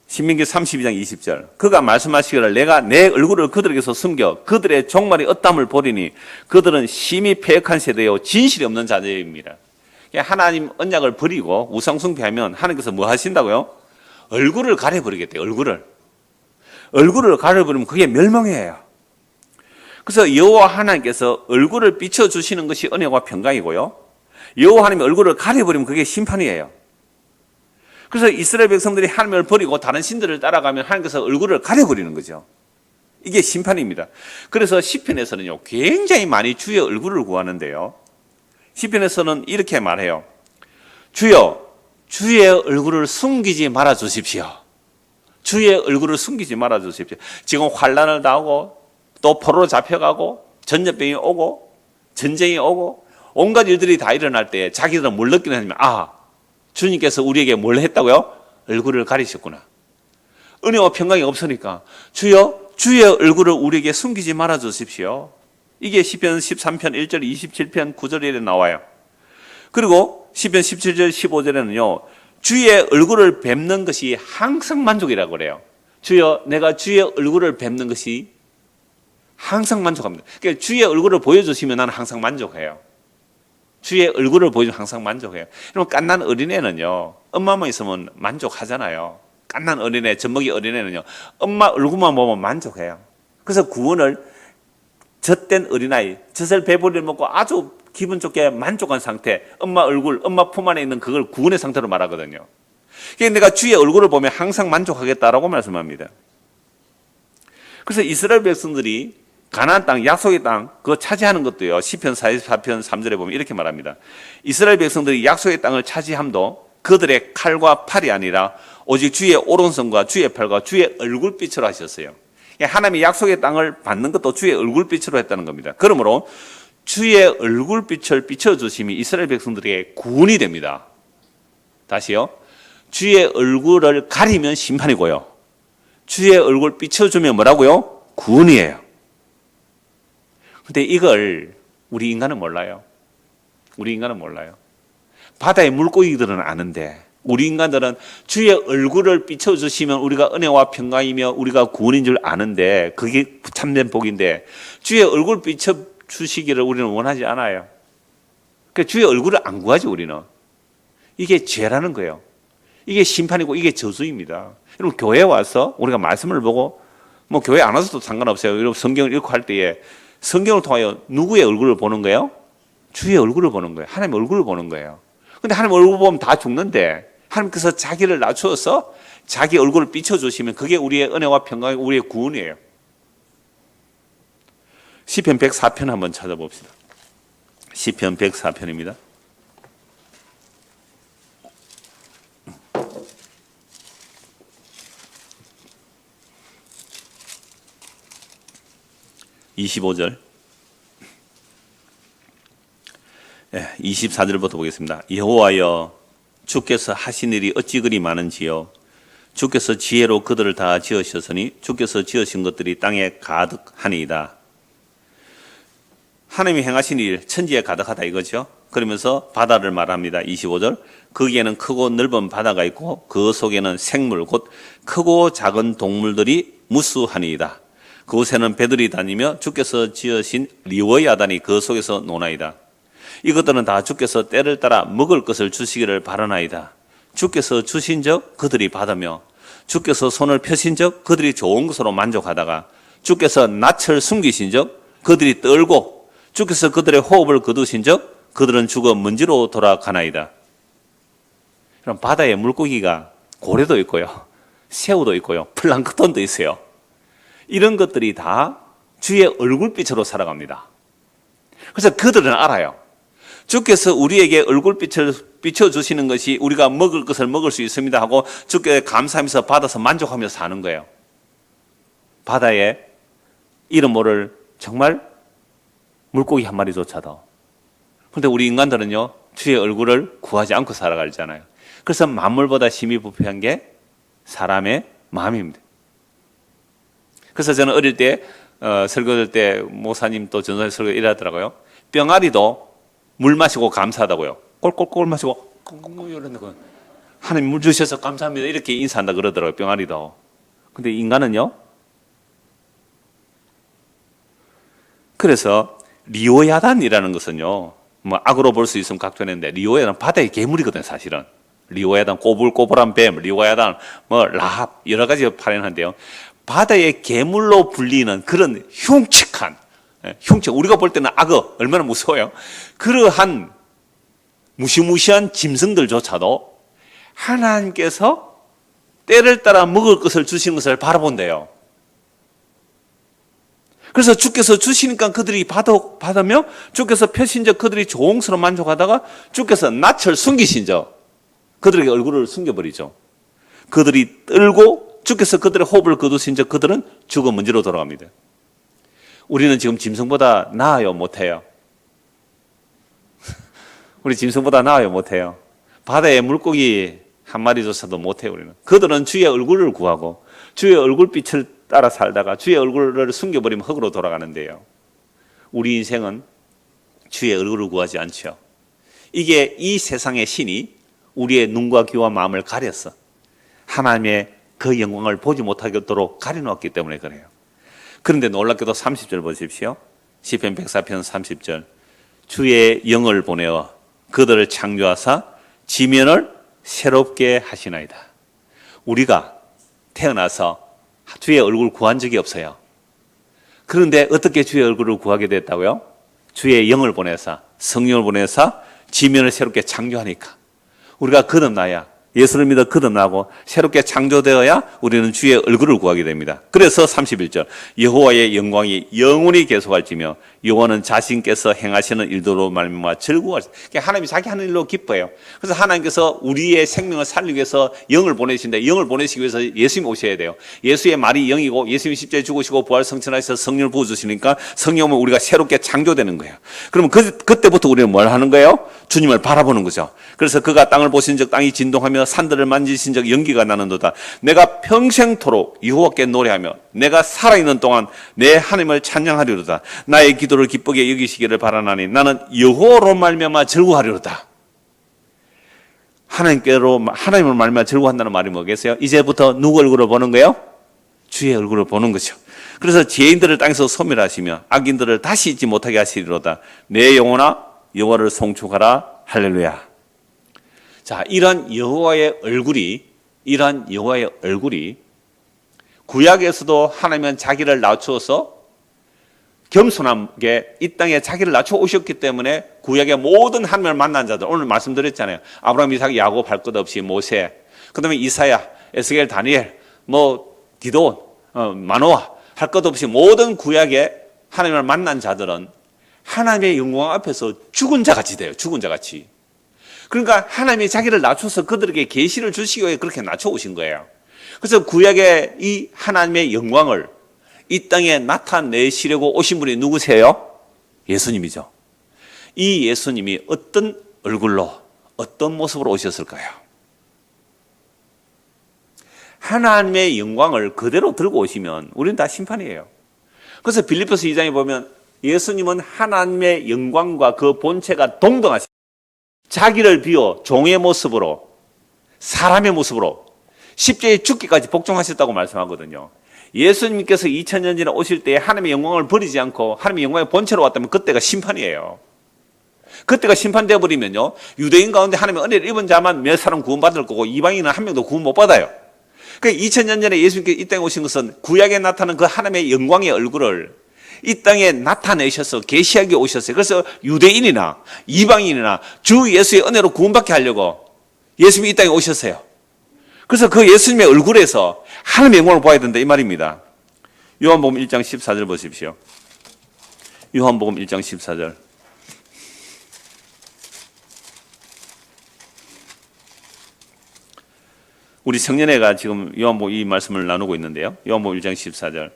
신명기 32장 20절. 그가 말씀하시기를 내가 내 얼굴을 그들에게서 숨겨 그들의 종말이 어떠함을 보리니 그들은 심히 패역한 세대요 진실이 없는 자들입니다. 하나님 언약을 버리고 우상 숭배하면 하나님께서 뭐 하신다고요? 얼굴을 가려버리겠대요. 얼굴을 가려버리면 그게 멸망이에요. 그래서 여호와 하나님께서 얼굴을 비춰주시는 것이 은혜와 평강이고요. 여호와 하나님의 얼굴을 가려버리면 그게 심판이에요. 그래서 이스라엘 백성들이 하나님을 버리고 다른 신들을 따라가면 하나님께서 얼굴을 가려버리는 거죠. 이게 심판입니다. 그래서 시편에서는요 굉장히 많이 주의 얼굴을 구하는데요. 시편에서는 이렇게 말해요. 주여 주의 얼굴을 숨기지 말아 주십시오. 주의 얼굴을 숨기지 말아 주십시오. 지금 환난을 당하고 또 포로로 잡혀가고 전염병이 오고 전쟁이 오고 온갖 일들이 다 일어날 때 자기들은 뭘 느끼느냐면 주님께서 우리에게 뭘 했다고요? 얼굴을 가리셨구나. 은혜와 평강이 없으니까 주여 주의 얼굴을 우리에게 숨기지 말아 주십시오. 이게 시편 13편 1절 27편 9절에 나와요. 그리고 시편 17절 15절에는요 주의 얼굴을 뵙는 것이 항상 만족이라고 그래요. 주여 내가 주의 얼굴을 뵙는 것이 항상 만족합니다. 그러니까 주의 얼굴을 보여주시면 나는 항상 만족해요. 주의 얼굴을 보여주면 항상 만족해요. 여러분 갓난 어린애는요 엄마만 있으면 만족하잖아요. 갓난 어린애, 젖먹이 어린애는요 엄마 얼굴만 보면 만족해요. 그래서 구원을 젖된 어린아이, 젖을 배부리를 먹고 아주 기분 좋게 만족한 상태, 엄마 얼굴, 엄마 품 안에 있는 그걸 구원의 상태로 말하거든요. 그러니까 내가 주의 얼굴을 보면 항상 만족하겠다라고 말씀합니다. 그래서 이스라엘 백성들이 가나안 땅, 약속의 땅 그거 차지하는 것도요. 시편 44편 3절에 보면 이렇게 말합니다. 이스라엘 백성들이 약속의 땅을 차지함도 그들의 칼과 팔이 아니라 오직 주의 오른손과 주의 팔과 주의 얼굴빛으로 하셨어요. 하나님의 약속의 땅을 받는 것도 주의 얼굴빛으로 했다는 겁니다. 그러므로 주의 얼굴빛을 비춰주심이 이스라엘 백성들에게 구원이 됩니다. 다시요. 주의 얼굴을 가리면 심판이고요. 주의 얼굴 비춰주면 뭐라고요? 구원이에요. 근데 이걸 우리 인간은 몰라요. 바다의 물고기들은 아는데 우리 인간들은 주의 얼굴을 비춰주시면 우리가 은혜와 평강이며 우리가 구원인 줄 아는데 그게 참된 복인데 주의 얼굴 비춰주시기를 우리는 원하지 않아요. 그러니까 주의 얼굴을 안 구하지 우리는. 이게 죄라는 거예요. 이게 심판이고 이게 저주입니다. 여러분 교회 와서 우리가 말씀을 보고 뭐 교회 안 와서도 상관없어요. 여러분 성경을 읽고 할 때에 성경을 통하여 누구의 얼굴을 보는 거예요? 주의 얼굴을 보는 거예요. 하나님의 얼굴을 보는 거예요. 근데 하나님 얼굴 보면 다 죽는데 하나님께서 자기를 낮추어서 자기 얼굴을 비춰주시면 그게 우리의 은혜와 평강이고 우리의 구원이에요. 시편 104편 한번 찾아봅시다. 시편 104편입니다. (25절) 24절부터 보겠습니다. 여호와여 주께서 하신 일이 어찌 그리 많은지요. 주께서 지혜로 그들을 다 지으셨으니 주께서 지으신 것들이 땅에 가득하니이다. 하나님이 행하신 일 천지에 가득하다 이거죠. 그러면서 바다를 말합니다. 25절 거기에는 크고 넓은 바다가 있고 그 속에는 생물 곧 크고 작은 동물들이 무수하니이다. 그곳에는 배들이 다니며 주께서 지으신 리워야단이 그 속에서 노나이다. 이것들은 다 주께서 때를 따라 먹을 것을 주시기를 바라나이다. 주께서 주신 적 그들이 받으며 주께서 손을 펴신 적 그들이 좋은 것으로 만족하다가 주께서 낯을 숨기신 적 그들이 떨고 주께서 그들의 호흡을 거두신 적 그들은 죽어 먼지로 돌아가나이다. 그럼 바다에 물고기가 고래도 있고요. 새우도 있고요. 플랑크톤도 있어요. 이런 것들이 다 주의 얼굴빛으로 살아갑니다. 그래서 그들은 알아요. 주께서 우리에게 얼굴빛을 비춰주시는 것이 우리가 먹을 것을 먹을 수 있습니다 하고 주께 감사하면서 받아서 만족하며 사는 거예요. 바다에 이름 모를 정말 물고기 한 마리조차도. 그런데 우리 인간들은요, 주의 얼굴을 구하지 않고 살아가잖아요. 그래서 만물보다 심히 부패한 게 사람의 마음입니다. 그래서 저는 어릴 때 설교할 때 목사님 또 전도사 설교 이러더라고요. 병아리도 물 마시고 감사하다고요. 꼴꼴꼴 마시고 이러는 하나님 물 주셔서 감사합니다 이렇게 인사한다 그러더라고요. 병아리도. 근데 인간은요. 그래서 리오야단이라는 것은요, 뭐 악으로 볼 수 있으면 각도했는데 리오야단 바다의 괴물이거든요. 사실은 리오야단 꼬불꼬불한 뱀, 리오야단 뭐 라합 여러 가지 발현한데요. 바다의 괴물로 불리는 그런 흉측한 우리가 볼 때는 악어 얼마나 무서워요. 그러한 무시무시한 짐승들조차도 하나님께서 때를 따라 먹을 것을 주시는 것을 바라본대요. 그래서 주께서 주시니까 그들이 받으며 주께서 펴신 적 그들이 조응스러워 만족하다가 주께서 낯을 숨기신 적 그들에게 얼굴을 숨겨버리죠. 그들이 떨고 주께서 그들의 호흡을 거두신 적 그들은 죽어 먼지로 돌아갑니다. 우리는 지금 짐승보다 나아요, 못해요? 우리 짐승보다 나아요, 못해요? 바다에 물고기 한 마리조차도 못해요, 우리는. 그들은 주의 얼굴을 구하고 주의 얼굴빛을 따라 살다가 주의 얼굴을 숨겨버리면 흙으로 돌아가는데요. 우리 인생은 주의 얼굴을 구하지 않죠. 이게 이 세상의 신이 우리의 눈과 귀와 마음을 가렸어. 하나님의 그 영광을 보지 못하도록 가려놓았기 때문에 그래요. 그런데 놀랍게도 30절 보십시오. 시편 104편 30절. 주의 영을 보내어 그들을 창조하사 지면을 새롭게 하시나이다. 우리가 태어나서 주의 얼굴을 구한 적이 없어요. 그런데 어떻게 주의 얼굴을 구하게 됐다고요? 주의 영을 보내사 성령을 보내사 지면을 새롭게 창조하니까 우리가 거듭나야 예수를 믿어 거듭나고 새롭게 창조되어야 우리는 주의 얼굴을 구하게 됩니다. 그래서 31절 여호와의 영광이 영원히 계속할지며 여호와는 자신께서 행하시는 일도로 말미암아 즐거워하시다. 하나님이 자기 하는 일로 기뻐해요. 그래서 하나님께서 우리의 생명을 살리기 위해서 영을 보내신다. 영을 보내시기 위해서 예수님 오셔야 돼요. 예수의 말이 영이고 예수님이 십자가에 죽으시고 부활 성천하셔서 성령을 부어주시니까 성령은 우리가 새롭게 창조되는 거예요. 그러면 그때부터 우리는 뭘 하는 거예요? 주님을 바라보는 거죠. 그래서 그가 땅을 보신 적 땅이 진동하며 산들을 만지신 적 연기가 나는도다. 내가 평생토록 여호와께 노래하며 내가 살아있는 동안 내 하나님을 찬양하리로다. 나의 기도를 기쁘게 여기시기를 바라나니 나는 여호와로 말미암아 즐거워하리로다. 하나님을 말미암아 즐거워한다는 말이 뭐겠어요? 이제부터 누구 얼굴을 보는 거예요? 주의 얼굴을 보는 거죠. 그래서 죄인들을 땅에서 소멸하시며 악인들을 다시 잊지 못하게 하시리로다. 내 영혼아 여호와를 송축하라. 할렐루야. 자, 이러한 여호와의 얼굴이 구약에서도 하나님은 자기를 낮추어서 겸손하게 이 땅에 자기를 낮춰 오셨기 때문에 구약의 모든 하나님을 만난 자들, 오늘 말씀드렸잖아요. 아브라함, 이삭, 야곱 할 것 없이 모세, 그 다음에 이사야, 에스겔, 다니엘, 기도원, 마노아 할 것 없이 모든 구약의 하나님을 만난 자들은 하나님의 영광 앞에서 죽은 자같이 돼요. 죽은 자같이. 그러니까 하나님이 자기를 낮춰서 그들에게 계시를 주시기 위해 그렇게 낮춰 오신 거예요. 그래서 구약의 이 하나님의 영광을 이 땅에 나타내시려고 오신 분이 누구세요? 예수님이죠. 이 예수님이 어떤 얼굴로 어떤 모습으로 오셨을까요? 하나님의 영광을 그대로 들고 오시면 우리는 다 심판이에요. 그래서 빌립보서 2장에 보면 예수님은 하나님의 영광과 그 본체가 동등하십니다. 자기를 비워 종의 모습으로 사람의 모습으로 십자가에 죽기까지 복종하셨다고 말씀하거든요. 예수님께서 2000년 전에 오실 때 하나님의 영광을 버리지 않고 하나님의 영광의 본체로 왔다면 그때가 심판이에요. 그때가 심판되어 버리면요, 유대인 가운데 하나님의 은혜를 입은 자만 몇 사람 구원받을 거고 이방인은 한 명도 구원 못 받아요. 그러니까 2000년 전에 예수님께서 이 땅에 오신 것은 구약에 나타난 그 하나님의 영광의 얼굴을 이 땅에 나타내셔서 계시하게 오셨어요. 그래서 유대인이나 이방인이나 주 예수의 은혜로 구원받게 하려고 예수님이 이 땅에 오셨어요. 그래서 그 예수님의 얼굴에서 하나님의 영광을 보아야 된다 이 말입니다. 요한복음 1장 14절 보십시오. 요한복음 1장 14절. 우리 청년회가 지금 요한복음 이 말씀을 나누고 있는데요. 요한복음 1장 14절.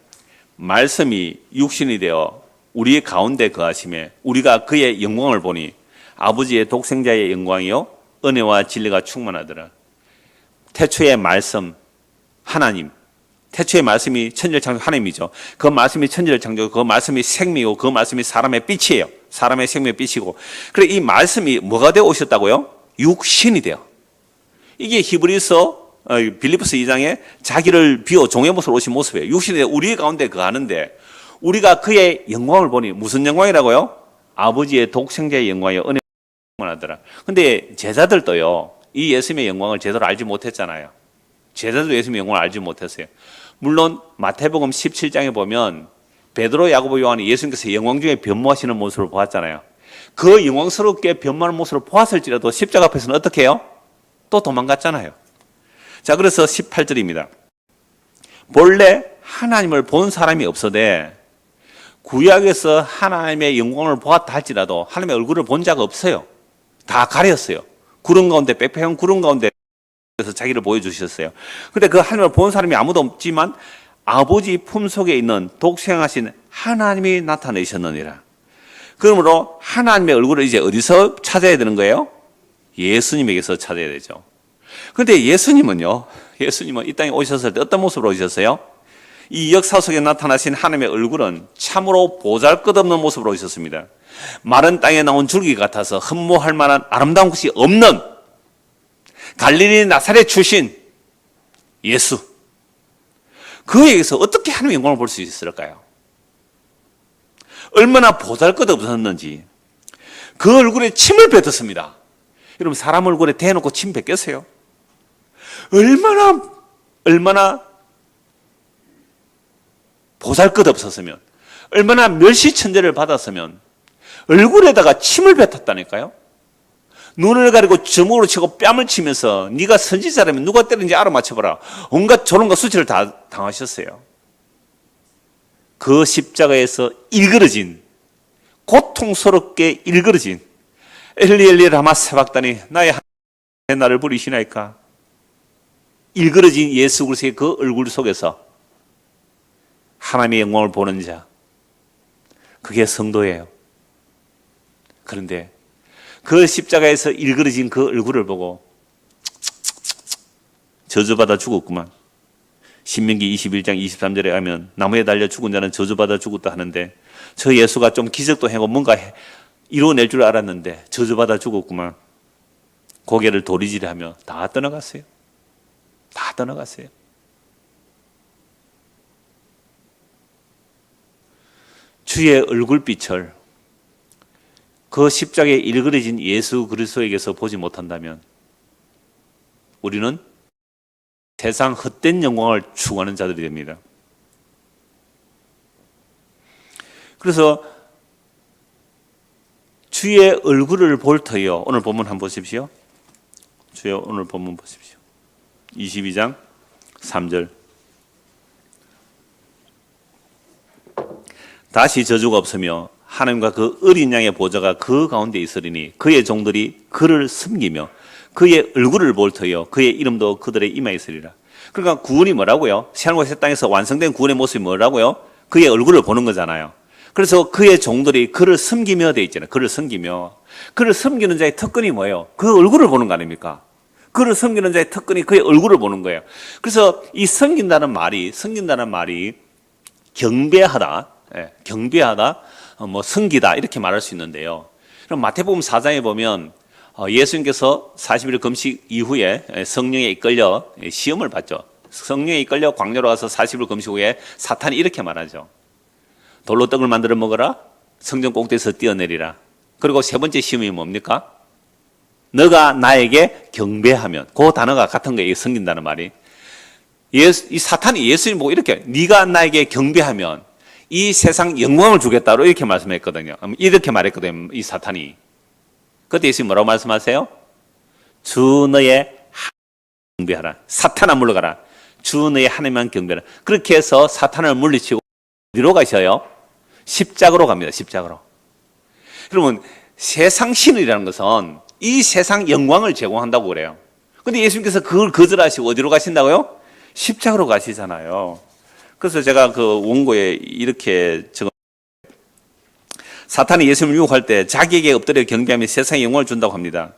말씀이 육신이 되어 우리 가운데 거하심에 우리가 그의 영광을 보니 아버지의 독생자의 영광이요 은혜와 진리가 충만하더라. 태초의 말씀 하나님, 태초의 말씀이 천지를 창조 하나님이죠. 그 말씀이 천지를 창조, 그 말씀이 생명이고 그 말씀이 사람의 빛이에요. 사람의 생명의 빛이고. 그래 이 말씀이 뭐가 되어 오셨다고요? 육신이 되어. 이게 히브리서 빌립보서 2장에 자기를 비워 종의 모습으로 오신 모습이에요. 육신이 되어 우리 가운데 거하는데 우리가 그의 영광을 보니 무슨 영광이라고요? 아버지의 독생자의 영광이요 은혜가 충만하더라. 근데 제자들도요. 이 예수님의 영광을 제대로 알지 못했잖아요. 제자들도 예수님의 영광을 알지 못했어요. 물론 마태복음 17장에 보면 베드로, 야고보, 요한이 예수님께서 영광 중에 변모하시는 모습을 보았잖아요. 그 영광스럽게 변모하는 모습을 보았을지라도 십자가 앞에서는 어떻게 해요? 또 도망갔잖아요. 자, 그래서 18절입니다. 본래 하나님을 본 사람이 없어되 구약에서 하나님의 영광을 보았다 할지라도 하나님의 얼굴을 본 자가 없어요. 다 가렸어요. 구름 가운데, 빽빽한 구름 가운데 그래서 자기를 보여주셨어요. 근데 그 하나님을 본 사람이 아무도 없지만 아버지 품속에 있는 독생하신 하나님이 나타내셨느니라. 그러므로 하나님의 얼굴을 이제 어디서 찾아야 되는 거예요? 예수님에게서 찾아야 되죠. 그런데 예수님은 이 땅에 오셨을 때 어떤 모습으로 오셨어요? 이 역사 속에 나타나신 하나님의 얼굴은 참으로 보잘것없는 모습으로 오셨습니다. 마른 땅에 나온 줄기 같아서 흠모할 만한 아름다운 것이 없는 갈릴리 나사렛 출신 예수. 그에게서 어떻게 하나님의 영광을 볼 수 있을까요? 얼마나 보잘것없었는지 그 얼굴에 침을 뱉었습니다. 여러분 사람 얼굴에 대놓고 침 뱉겠어요? 얼마나 보잘것없었으면, 얼마나 멸시천대를 받았으면 얼굴에다가 침을 뱉었다니까요. 눈을 가리고 주먹으로 치고 뺨을 치면서 네가 선지자라면 누가 때리는지 알아맞혀봐라. 온갖 조롱과 수치를 다 당하셨어요. 그 십자가에서 일그러진, 고통스럽게 일그러진 엘리 엘리 라마 사박다니 나의 하나님 나를 부르시나이까. 일그러진 예수 그리스도의 그 얼굴 속에서 하나님의 영광을 보는 자, 그게 성도예요. 그런데 그 십자가에서 일그러진 그 얼굴을 보고 저주받아 죽었구만. 신명기 21장 23절에 하면 나무에 달려 죽은 자는 저주받아 죽었다 하는데 저 예수가 좀 기적도 하고 뭔가 이루어낼 줄 알았는데 저주받아 죽었구만. 고개를 도리질하며 다 떠나갔어요. 다 떠나갔어요. 주의 얼굴빛을 그 십자가에 일그러진 예수 그리스도에게서 보지 못한다면 우리는 세상 헛된 영광을 추구하는 자들이 됩니다. 그래서 주의 얼굴을 볼 터이요. 오늘 본문 한번 보십시오. 주의 오늘 본문 보십시오. 22장 3절. 다시 저주가 없으며 하나님과 그 어린 양의 보좌가 그 가운데 있으리니 그의 종들이 그를 섬기며 그의 얼굴을 볼 터이요 그의 이름도 그들의 이마에 있으리라. 그러니까 구원이 뭐라고요? 새하늘과 새 땅에서 완성된 구원의 모습이 뭐라고요? 그의 얼굴을 보는 거잖아요. 그래서 그의 종들이 그를 섬기며 돼 있잖아요. 그를 섬기며. 그를 섬기는 자의 특권이 뭐예요? 그 얼굴을 보는 거 아닙니까? 그를 섬기는 자의 특권이 그의 얼굴을 보는 거예요. 그래서 이 섬긴다는 말이 경배하다, 경배하다, 섬기다 이렇게 말할 수 있는데요. 그럼 마태복음 4장에 보면 예수님께서 40일 금식 이후에 성령에 이끌려 시험을 받죠. 성령에 이끌려 광야로 가서 40일 금식 후에 사탄이 이렇게 말하죠. 돌로 떡을 만들어 먹어라. 성전 꼭대기에서 뛰어내리라. 그리고 세 번째 시험이 뭡니까? 너가 나에게 경배하면, 그 단어가 같은 거예요. 섬긴다는 말이. 이 사탄이 예수님 보고 이렇게 네가 나에게 경배하면 이 세상 영광을 주겠다로 이렇게 말씀했거든요. 이렇게 말했거든요. 이 사탄이. 그때 예수님 뭐라고 말씀하세요? 주 너의 경배하라. 사탄아 물러가라. 주 너의 하나님만 경배하라. 그렇게 해서 사탄을 물리치고 어디로 가셔요? 십자가로 갑니다. 십자가로. 그러면 세상 신이라는 것은 이 세상 영광을 제공한다고 그래요. 근데 예수님께서 그걸 거절하시고 어디로 가신다고요? 십자가로 가시잖아요. 그래서 제가 그 원고에 이렇게 적어 사탄이 예수님을 유혹할 때 자기에게 엎드려 경배하며 세상에 영광을 준다고 합니다.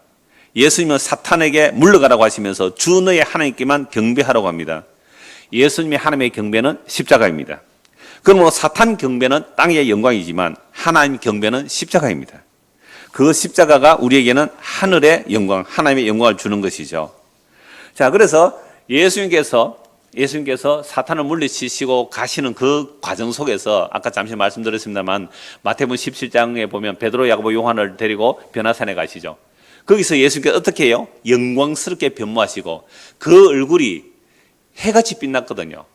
예수님은 사탄에게 물러가라고 하시면서 주 너의 하나님께만 경배하라고 합니다. 예수님의 하나님의 경배는 십자가입니다. 그러므로 사탄 경배는 땅의 영광이지만 하나님 경배는 십자가입니다. 그 십자가가 우리에게는 하늘의 영광, 하나님의 영광을 주는 것이죠. 자, 그래서 예수님께서 사탄을 물리치시고 가시는 그 과정 속에서 아까 잠시 말씀드렸습니다만 마태복음 17장에 보면 베드로, 야고보, 요한을 데리고 변화산에 가시죠. 거기서 예수님께서 어떻게 해요? 영광스럽게 변모하시고 그 얼굴이 해같이 빛났거든요.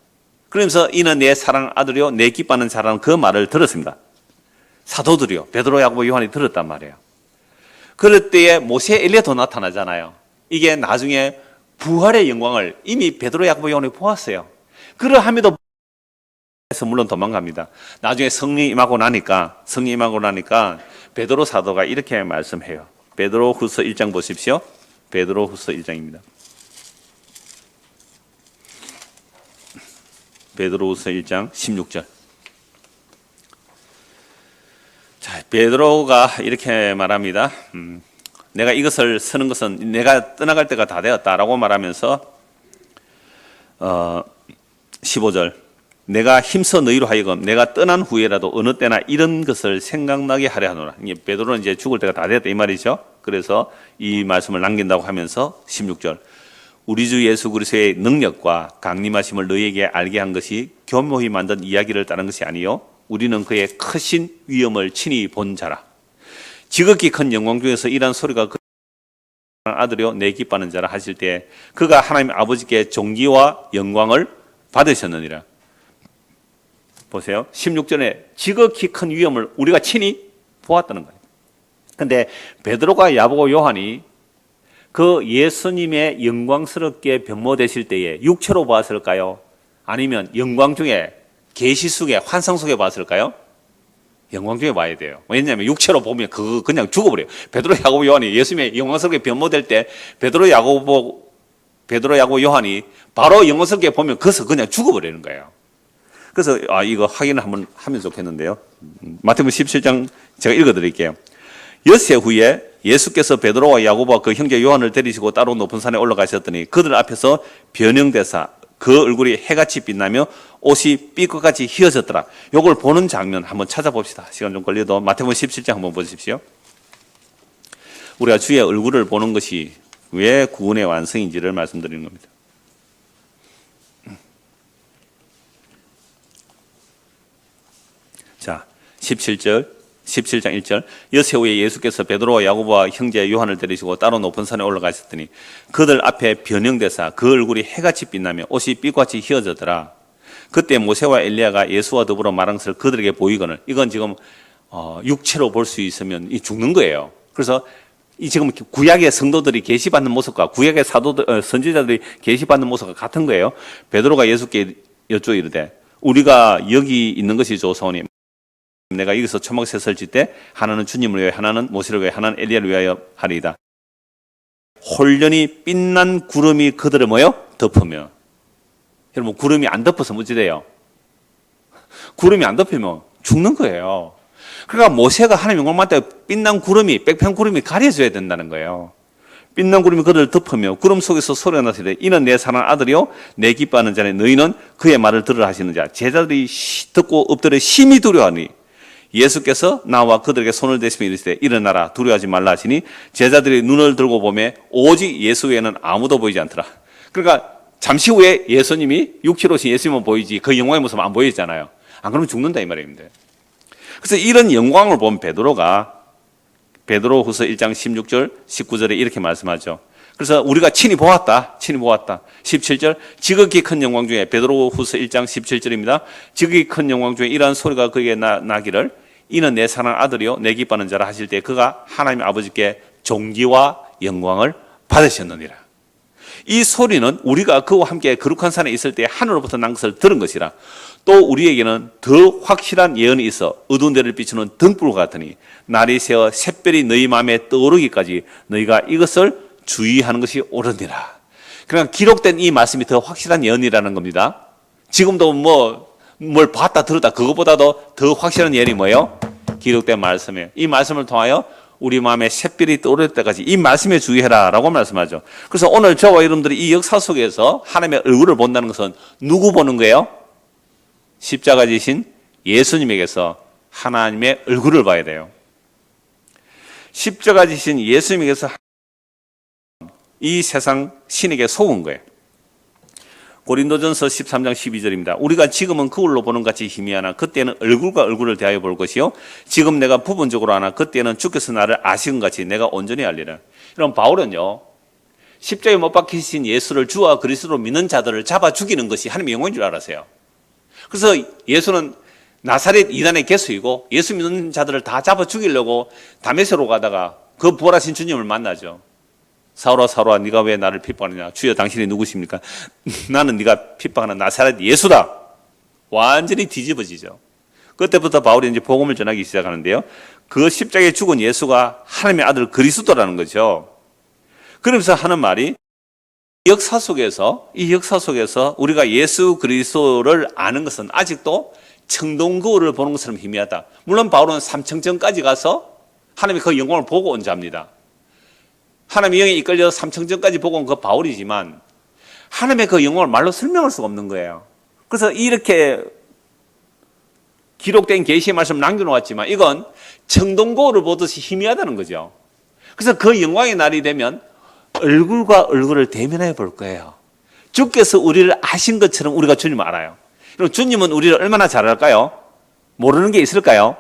그러면서 이는 내 사랑 아들이요 내 기뻐하는 자라는 그 말을 들었습니다. 사도들이요, 베드로, 야고보, 요한이 들었단 말이에요. 그럴 때에 모세, 엘리야도 나타나잖아요. 이게 나중에 부활의 영광을 이미 베드로, 야고보, 요한이 보았어요. 그러함에도 물론 도망갑니다. 나중에 성령 임하고 나니까 베드로 사도가 이렇게 말씀해요. 베드로후서 1장 보십시오. 베드로후서 1장입니다. 베드로후서 1장 16절. 자, 베드로가 이렇게 말합니다. 내가 이것을 쓰는 것은 내가 떠나갈 때가 다 되었다라고 말하면서 15절. 내가 힘써 너희로 하여금 내가 떠난 후에라도 어느 때나 이런 것을 생각나게 하려 하노라. 베드로는 이제 죽을 때가 다 되었다 이 말이죠. 그래서 이 말씀을 남긴다고 하면서 16절. 우리 주 예수 그리스도의 능력과 강림하심을 너희에게 알게 한 것이 교묘히 만든 이야기를 따른 것이 아니요 우리는 그의 크신 위엄을 친히 본 자라. 지극히 큰 영광 중에서 이런 소리가 그 아들이요 내 기뻐하는 자라 하실 때 그가 하나님 아버지께 존귀와 영광을 받으셨느니라. 보세요. 16절에 지극히 큰 위엄을 우리가 친히 보았다는 거예요. 근데 베드로가 야고보 요한이 그 예수님의 영광스럽게 변모되실 때에 육체로 보았을까요? 아니면 영광 중에 계시 속에 환상 속에 봤을까요? 영광 중에 봐야 돼요. 왜냐하면 육체로 보면 그거 그냥 죽어버려요. 베드로, 야고보, 요한이 예수님의 영광스럽게 변모될 때 베드로, 야고보, 요한이 바로 영광스럽게 보면 그것을 그냥 죽어버리는 거예요. 그래서 이거 확인을 한번 하면 좋겠는데요. 마태복음 17장 제가 읽어드릴게요. 엿새 후에 예수께서 베드로와 야고보와 그 형제 요한을 데리시고 따로 높은 산에 올라가셨더니 그들 앞에서 변형되사 그 얼굴이 해같이 빛나며 옷이 삐끗같이 휘어졌더라. 이걸 보는 장면 한번 찾아봅시다. 시간 좀 걸려도 마태복음 17장 한번 보십시오. 우리가 주의 얼굴을 보는 것이 왜 구원의 완성인지를 말씀드리는 겁니다. 자, 17장 1절. 엿새 후에 예수께서 베드로와 야고보와 형제 요한을 데리시고 따로 높은 산에 올라가셨더니 그들 앞에 변형되사 그 얼굴이 해같이 빛나며 옷이 삐같이 휘어졌더라. 그때 모세와 엘리야가 예수와 더불어 말한 것을 그들에게 보이거늘 이건 지금 육체로 볼 수 있으면 죽는 거예요. 그래서 이 지금 구약의 성도들이 계시받는 모습과 구약의 사도들 선지자들이 계시받는 모습과 같은 거예요. 베드로가 예수께 여쭈어 이르되 우리가 여기 있는 것이 좋사오니 내가 여기서 초막 셋을 짓되 하나는 주님을 위하여 하나는 모세를 위하여 하나는 엘리야를 위하여 하리이다. 홀련히 빛난 구름이 그들을 뭐요? 덮으며. 여러분 구름이 안 덮어서 뭐지 돼요? 구름이 안 덮이면 죽는 거예요. 그러니까 모세가 하나님 영광 때 빛난 구름이 백평 구름이 가려져야 된다는 거예요. 빛난 구름이 그들을 덮으며 구름 속에서 소리가 나시되 이는 내 사랑하는 아들이요 내 기뻐하는 자니 너희는 그의 말을 들으라 하시는 자. 제자들이 듣고 엎드려 심히 두려워하니 예수께서 나와 그들에게 손을 대시며 이르시되 일어나라 두려워하지 말라 하시니 제자들이 눈을 들고 보매 오직 예수 외에는 아무도 보이지 않더라. 그러니까 잠시 후에 예수님이 육체로 오신 예수님은 보이지 그 영광의 모습은 안 보이잖아요. 안 그러면 죽는다 이 말입니다. 그래서 이런 영광을 본 베드로가 베드로후서 1장 16절 19절에 이렇게 말씀하죠. 그래서 우리가 친히 보았다. 17절 지극히 큰 영광 중에 베드로후서 1장 17절입니다. 지극히 큰 영광 중에 이러한 소리가 그에게 나기를 이는 내 사랑하는 아들이요 내 기뻐하는 자라 하실 때 그가 하나님 아버지께 존귀와 영광을 받으셨느니라. 이 소리는 우리가 그와 함께 거룩한 산에 있을 때 하늘로부터 난 것을 들은 것이라. 또 우리에게는 더 확실한 예언이 있어 어두운 데를 비추는 등불과 같으니 날이 새어 샛별이 너희 마음에 떠오르기까지 너희가 이것을 주의하는 것이 옳으니라. 그러니까 기록된 이 말씀이 더 확실한 예언이라는 겁니다. 지금도 뭘 봤다 들었다 그것보다도 더 확실한 예언이 뭐예요? 기록된 말씀이에요. 이 말씀을 통하여 우리 마음에 샛별이 떠오를 때까지 이 말씀에 주의해라 라고 말씀하죠. 그래서 오늘 저와 여러분들이 이 역사 속에서 하나님의 얼굴을 본다는 것은 누구 보는 거예요? 십자가 지신 예수님에게서 하나님의 얼굴을 봐야 돼요. 십자가 지신 예수님에게서 이 세상 신에게 속은 거예요. 고린도전서 13장 12절입니다. 우리가 지금은 거울로 보는 같이 희미하나 그때는 얼굴과 얼굴을 대하여 볼 것이요 지금 내가 부분적으로 하나 그때는 주께서 나를 아시는 같이 내가 온전히 알리라. 이런 바울은요 십자가에 못 박히신 예수를 주와 그리스도로 믿는 자들을 잡아 죽이는 것이 하나님의 영광인 줄 알았어요. 그래서 예수는 나사렛 이단의 개수이고 예수 믿는 자들을 다 잡아 죽이려고 다메섹으로 가다가 그 부활하신 주님을 만나죠. 사울아 사울아 네가 왜 나를 핍박하느냐. 주여 당신이 누구십니까? 나는 네가 핍박하는 나사렛 예수다. 완전히 뒤집어지죠. 그때부터 바울이 이제 복음을 전하기 시작하는데요. 그 십자가에 죽은 예수가 하나님의 아들 그리스도라는 거죠. 그러면서 하는 말이 이 역사 속에서 우리가 예수 그리스도를 아는 것은 아직도 청동거울을 보는 것처럼 희미하다. 물론 바울은 삼청전까지 가서 하나님의 그 영광을 보고 온 자입니다. 하나님의 영에 이끌려 삼청전까지 보고 온 그 바울이지만 하나님의 그 영광을 말로 설명할 수가 없는 거예요. 그래서 이렇게 기록된 계시의 말씀을 남겨놓았지만 이건 청동거울을 보듯이 희미하다는 거죠. 그래서 그 영광의 날이 되면 얼굴과 얼굴을 대면해 볼 거예요. 주께서 우리를 아신 것처럼 우리가 주님을 알아요. 그럼 주님은 우리를 얼마나 잘 알까요? 모르는 게 있을까요?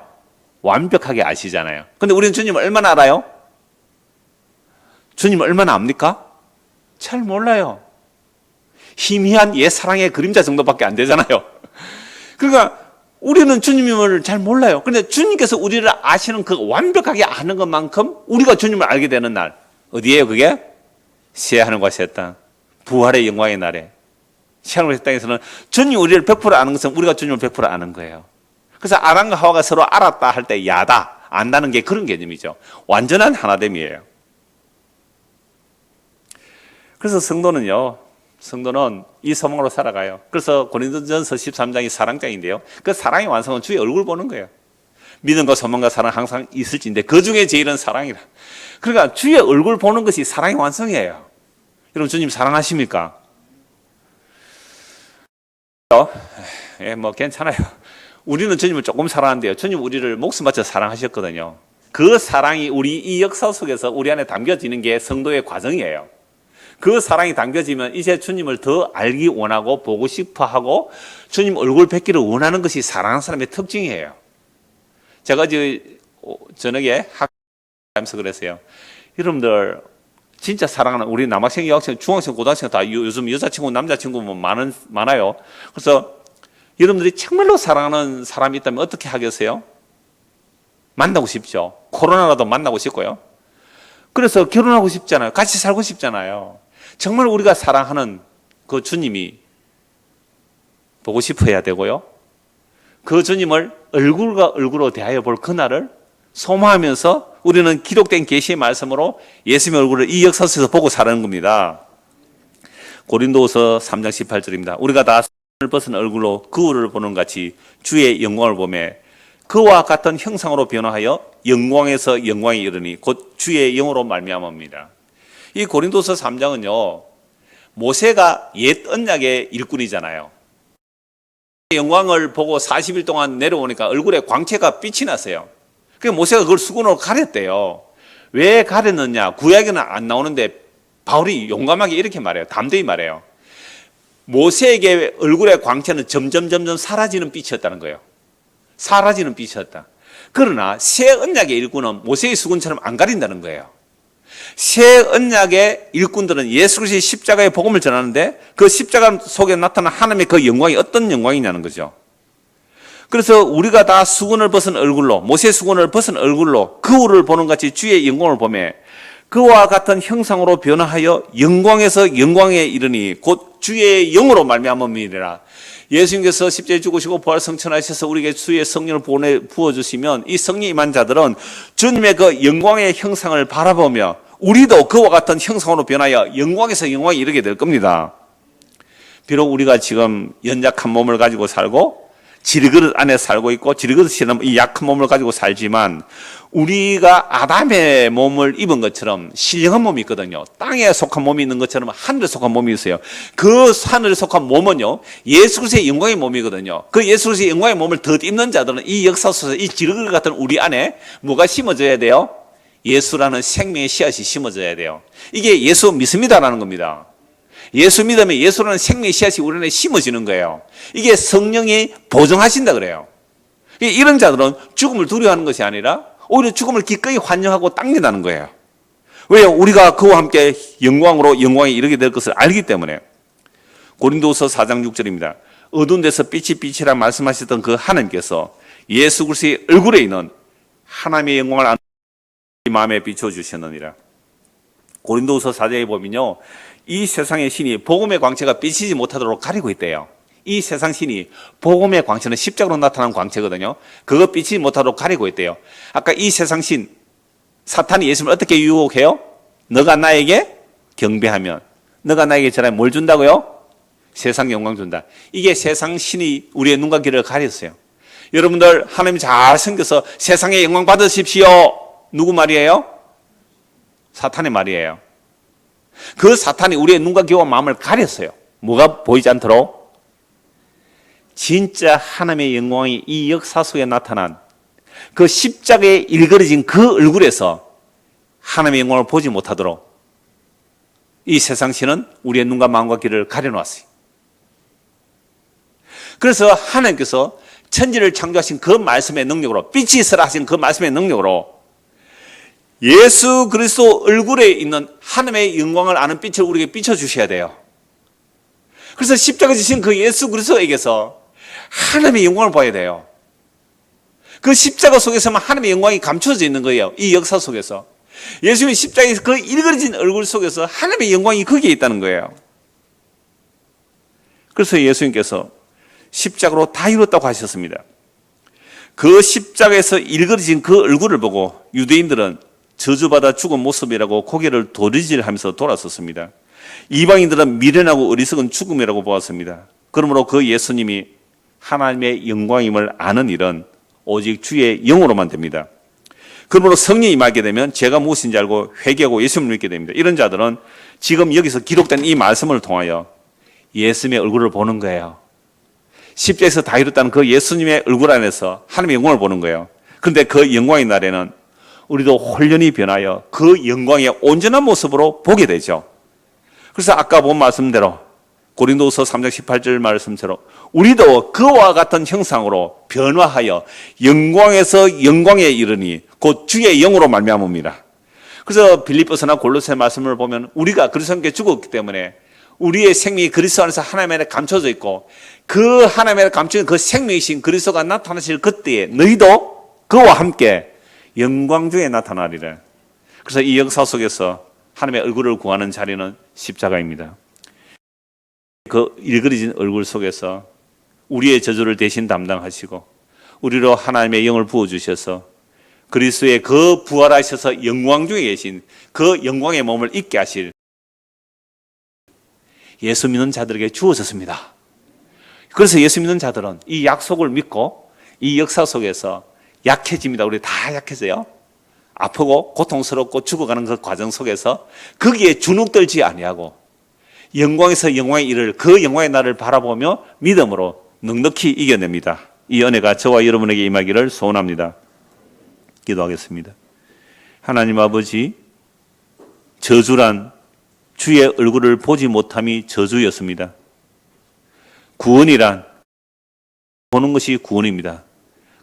완벽하게 아시잖아요. 근데 우리는 주님을 얼마나 알아요? 주님 얼마나 압니까? 잘 몰라요. 희미한 옛 사랑의 그림자 정도밖에 안 되잖아요. 그러니까 우리는 주님을 잘 몰라요. 그런데 주님께서 우리를 아시는 그 완벽하게 아는 것만큼 우리가 주님을 알게 되는 날. 어디예요 그게? 새 하늘과 새 땅. 부활의 영광의 날에. 새 하늘과 새 땅에서는 주님 우리를 100% 아는 것은 우리가 주님을 100% 아는 거예요. 그래서 아람과 하와가 서로 알았다 할 때 야다. 안다는 게 그런 개념이죠. 완전한 하나됨이에요. 그래서 성도는 이 소망으로 살아가요. 그래서 고린도전서 13장이 사랑장인데요. 그 사랑의 완성은 주의 얼굴 보는 거예요. 믿음과 소망과 사랑 항상 있을지인데 그 중에 제일은 사랑이라. 그러니까 주의 얼굴 보는 것이 사랑의 완성이에요. 여러분 주님 사랑하십니까? 괜찮아요. 우리는 주님을 조금 사랑하는데요. 주님 우리를 목숨 바쳐 사랑하셨거든요. 그 사랑이 우리 이 역사 속에서 우리 안에 담겨지는 게 성도의 과정이에요. 그 사랑이 담겨지면 이제 주님을 더 알기 원하고 보고 싶어하고 주님 얼굴 뵙기를 원하는 것이 사랑하는 사람의 특징이에요. 제가 어제 저녁에 학교에서 그랬어요. 여러분들 진짜 사랑하는 우리 남학생, 여학생, 중학생, 고등학생 다 요즘 여자친구, 남자친구 많아요. 그래서 여러분들이 정말로 사랑하는 사람이 있다면 어떻게 하겠어요? 만나고 싶죠. 코로나라도 만나고 싶고요. 그래서 결혼하고 싶잖아요. 같이 살고 싶잖아요. 정말 우리가 사랑하는 그 주님이 보고 싶어야 되고요. 그 주님을 얼굴과 얼굴로 대하여 볼 그날을 소망하면서 우리는 기록된 계시의 말씀으로 예수님의 얼굴을 이 역사 속에서 보고 살아가는 겁니다. 고린도후서 3장 18절입니다. 우리가 다 손을 벗은 얼굴로 거울을 보는 같이 주의 영광을 보며 그와 같은 형상으로 변화하여 영광에서 영광에 이르니 곧 주의 영으로 말미암습니다. 이 고린도서 3장은요. 모세가 옛 언약의 일꾼이잖아요. 영광을 보고 40일 동안 내려오니까 얼굴에 광채가 빛이 났어요. 그래서 모세가 그걸 수건으로 가렸대요. 왜 가렸느냐? 구약에는 안 나오는데 바울이 용감하게 이렇게 말해요. 담대히 말해요. 모세에게 얼굴의 광채는 점점 사라지는 빛이었다는 거예요. 사라지는 빛이었다. 그러나 새 언약의 일꾼은 모세의 수건처럼 안 가린다는 거예요. 새 언약의 일꾼들은 예수 그리스도의 십자가의 복음을 전하는데 그 십자가 속에 나타난 하나님의 그 영광이 어떤 영광이냐는 거죠. 그래서 우리가 다 수건을 벗은 얼굴로 모세의 수건을 벗은 얼굴로 거울을 보는 같이 주의 영광을 보며 그와 같은 형상으로 변화하여 영광에서 영광에 이르니 곧 주의 영으로 말미암음이니라. 예수님께서 십자가에 죽으시고 부활 성천하셔서 우리에게 주의 성령을 부어주시면 이 성령 임한 자들은 주님의 그 영광의 형상을 바라보며 우리도 그와 같은 형상으로 변하여 영광에서 영광에 이르게 될 겁니다. 비록 우리가 지금 연약한 몸을 가지고 살고 지리그릇 안에 살고 있고 지리그릇이라는 이 약한 몸을 가지고 살지만 우리가 아담의 몸을 입은 것처럼 신령한 몸이 있거든요. 땅에 속한 몸이 있는 것처럼 하늘에 속한 몸이 있어요. 그 하늘에 속한 몸은요, 예수 그리스도의 영광의 몸이거든요. 그 예수 그리스도의 영광의 몸을 더 입는 자들은 이 역사 속에서 이 지리그릇 같은 우리 안에 뭐가 심어져야 돼요? 예수라는 생명의 씨앗이 심어져야 돼요. 이게 예수 믿습니다라는 겁니다. 예수 믿으면 예수라는 생명의 씨앗이 우리 안에 심어지는 거예요. 이게 성령이 보증하신다 그래요. 이런 자들은 죽음을 두려워하는 것이 아니라 오히려 죽음을 기꺼이 환영하고 당긴다는 거예요. 왜요? 우리가 그와 함께 영광으로 영광에 이르게 될 것을 알기 때문에. 고린도후서 4장 6절입니다. 어두운 데서 빛이 빛이라 말씀하셨던 그 하나님께서 예수 그리스도의 얼굴에 있는 하나님의 영광을 아는 마음에 비춰주셨느니라. 고린도후서 4장에 보면요, 이 세상의 신이 복음의 광채가 비치지 못하도록 가리고 있대요. 이 세상 신이 복음의 광채는 십자가로 나타난 광채거든요. 그거 비치지 못하도록 가리고 있대요. 아까 이 세상 신 사탄이 예수님을 어떻게 유혹해요? 너가 나에게 경배하면, 너가 나에게 전하면 뭘 준다고요? 세상 영광 준다. 이게 세상 신이 우리의 눈과 귀를 가렸어요. 여러분들 하나님 잘 섬겨서 세상의 영광 받으십시오. 누구 말이에요? 사탄의 말이에요. 그 사탄이 우리의 눈과 귀와 마음을 가렸어요. 뭐가 보이지 않도록? 진짜 하나님의 영광이 이 역사 속에 나타난 그 십자가에 일그러진 그 얼굴에서 하나님의 영광을 보지 못하도록 이 세상 신은 우리의 눈과 마음과 귀를 가려놨어요. 그래서 하나님께서 천지를 창조하신 그 말씀의 능력으로, 빛이 있으라 하신 그 말씀의 능력으로 예수 그리스도 얼굴에 있는 하나님의 영광을 아는 빛을 우리에게 비춰주셔야 돼요. 그래서 십자가 지신 그 예수 그리스도에게서 하나님의 영광을 봐야 돼요. 그 십자가 속에서만 하나님의 영광이 감춰져 있는 거예요. 이 역사 속에서. 예수님의 십자가에서 그 일그러진 얼굴 속에서 하나님의 영광이 거기에 있다는 거예요. 그래서 예수님께서 십자가로 다 이뤘다고 하셨습니다. 그 십자가에서 일그러진 그 얼굴을 보고 유대인들은 저주받아 죽은 모습이라고 고개를 도리질하면서 돌아섰습니다. 이방인들은 미련하고 어리석은 죽음이라고 보았습니다. 그러므로 그 예수님이 하나님의 영광임을 아는 일은 오직 주의 영으로만 됩니다. 그러므로 성령이 임하게 되면 죄가 무엇인지 알고 회개하고 예수님을 믿게 됩니다. 이런 자들은 지금 여기서 기록된 이 말씀을 통하여 예수님의 얼굴을 보는 거예요. 십자에서 다 이뤘다는 그 예수님의 얼굴 안에서 하나님의 영광을 보는 거예요. 그런데 그 영광의 날에는 우리도 홀연히 변하여 그 영광의 온전한 모습으로 보게 되죠. 그래서 아까 본 말씀대로 고린도후서 3장 18절 말씀처럼 우리도 그와 같은 형상으로 변화하여 영광에서 영광에 이르니 곧 주의 영으로 말미암음이라. 그래서 빌립보서나 골로새 말씀을 보면 우리가 그리스도와 함께 죽었기 때문에 우리의 생명이 그리스도 안에서 하나님 안에 감춰져 있고 그 하나님 안에 감춰진 그 생명이신 그리스도가 나타나실 그때에 너희도 그와 함께 영광 중에 나타나리라. 그래서 이 역사 속에서 하나님의 얼굴을 구하는 자리는 십자가입니다. 그 일그러진 얼굴 속에서 우리의 저주를 대신 담당하시고 우리로 하나님의 영을 부어주셔서 그리스도의 그 부활하셔서 영광 중에 계신 그 영광의 몸을 입게 하실 예수 믿는 자들에게 주어졌습니다. 그래서 예수 믿는 자들은 이 약속을 믿고 이 역사 속에서 약해집니다. 우리 다 약해져요. 아프고 고통스럽고 죽어가는 그 과정 속에서 거기에 주눅들지 아니하고 영광에서 영광에 이를 그 영광의 날을 바라보며 믿음으로 넉넉히 이겨냅니다. 이 은혜가 저와 여러분에게 임하기를 소원합니다. 기도하겠습니다. 하나님 아버지, 저주란 주의 얼굴을 보지 못함이 저주였습니다. 구원이란 보는 것이 구원입니다.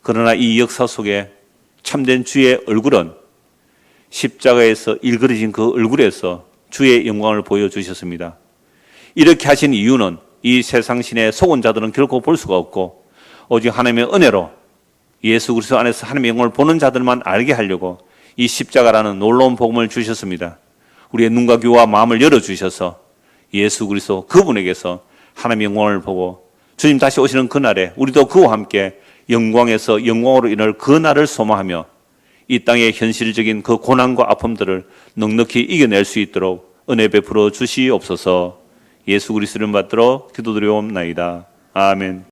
그러나 이 역사 속에 참된 주의 얼굴은 십자가에서 일그러진 그 얼굴에서 주의 영광을 보여주셨습니다. 이렇게 하신 이유는 이 세상 신에 속은 자들은 결코 볼 수가 없고 오직 하나님의 은혜로 예수 그리스도 안에서 하나님의 영광을 보는 자들만 알게 하려고 이 십자가라는 놀라운 복음을 주셨습니다. 우리의 눈과 귀와 마음을 열어주셔서 예수 그리스도 그분에게서 하나님의 영광을 보고 주님 다시 오시는 그날에 우리도 그와 함께 영광에서 영광으로 인할 그 날을 소망하며 이 땅의 현실적인 그 고난과 아픔들을 넉넉히 이겨낼 수 있도록 은혜 베풀어 주시옵소서. 예수 그리스도를 받들어 기도드리옵나이다. 아멘.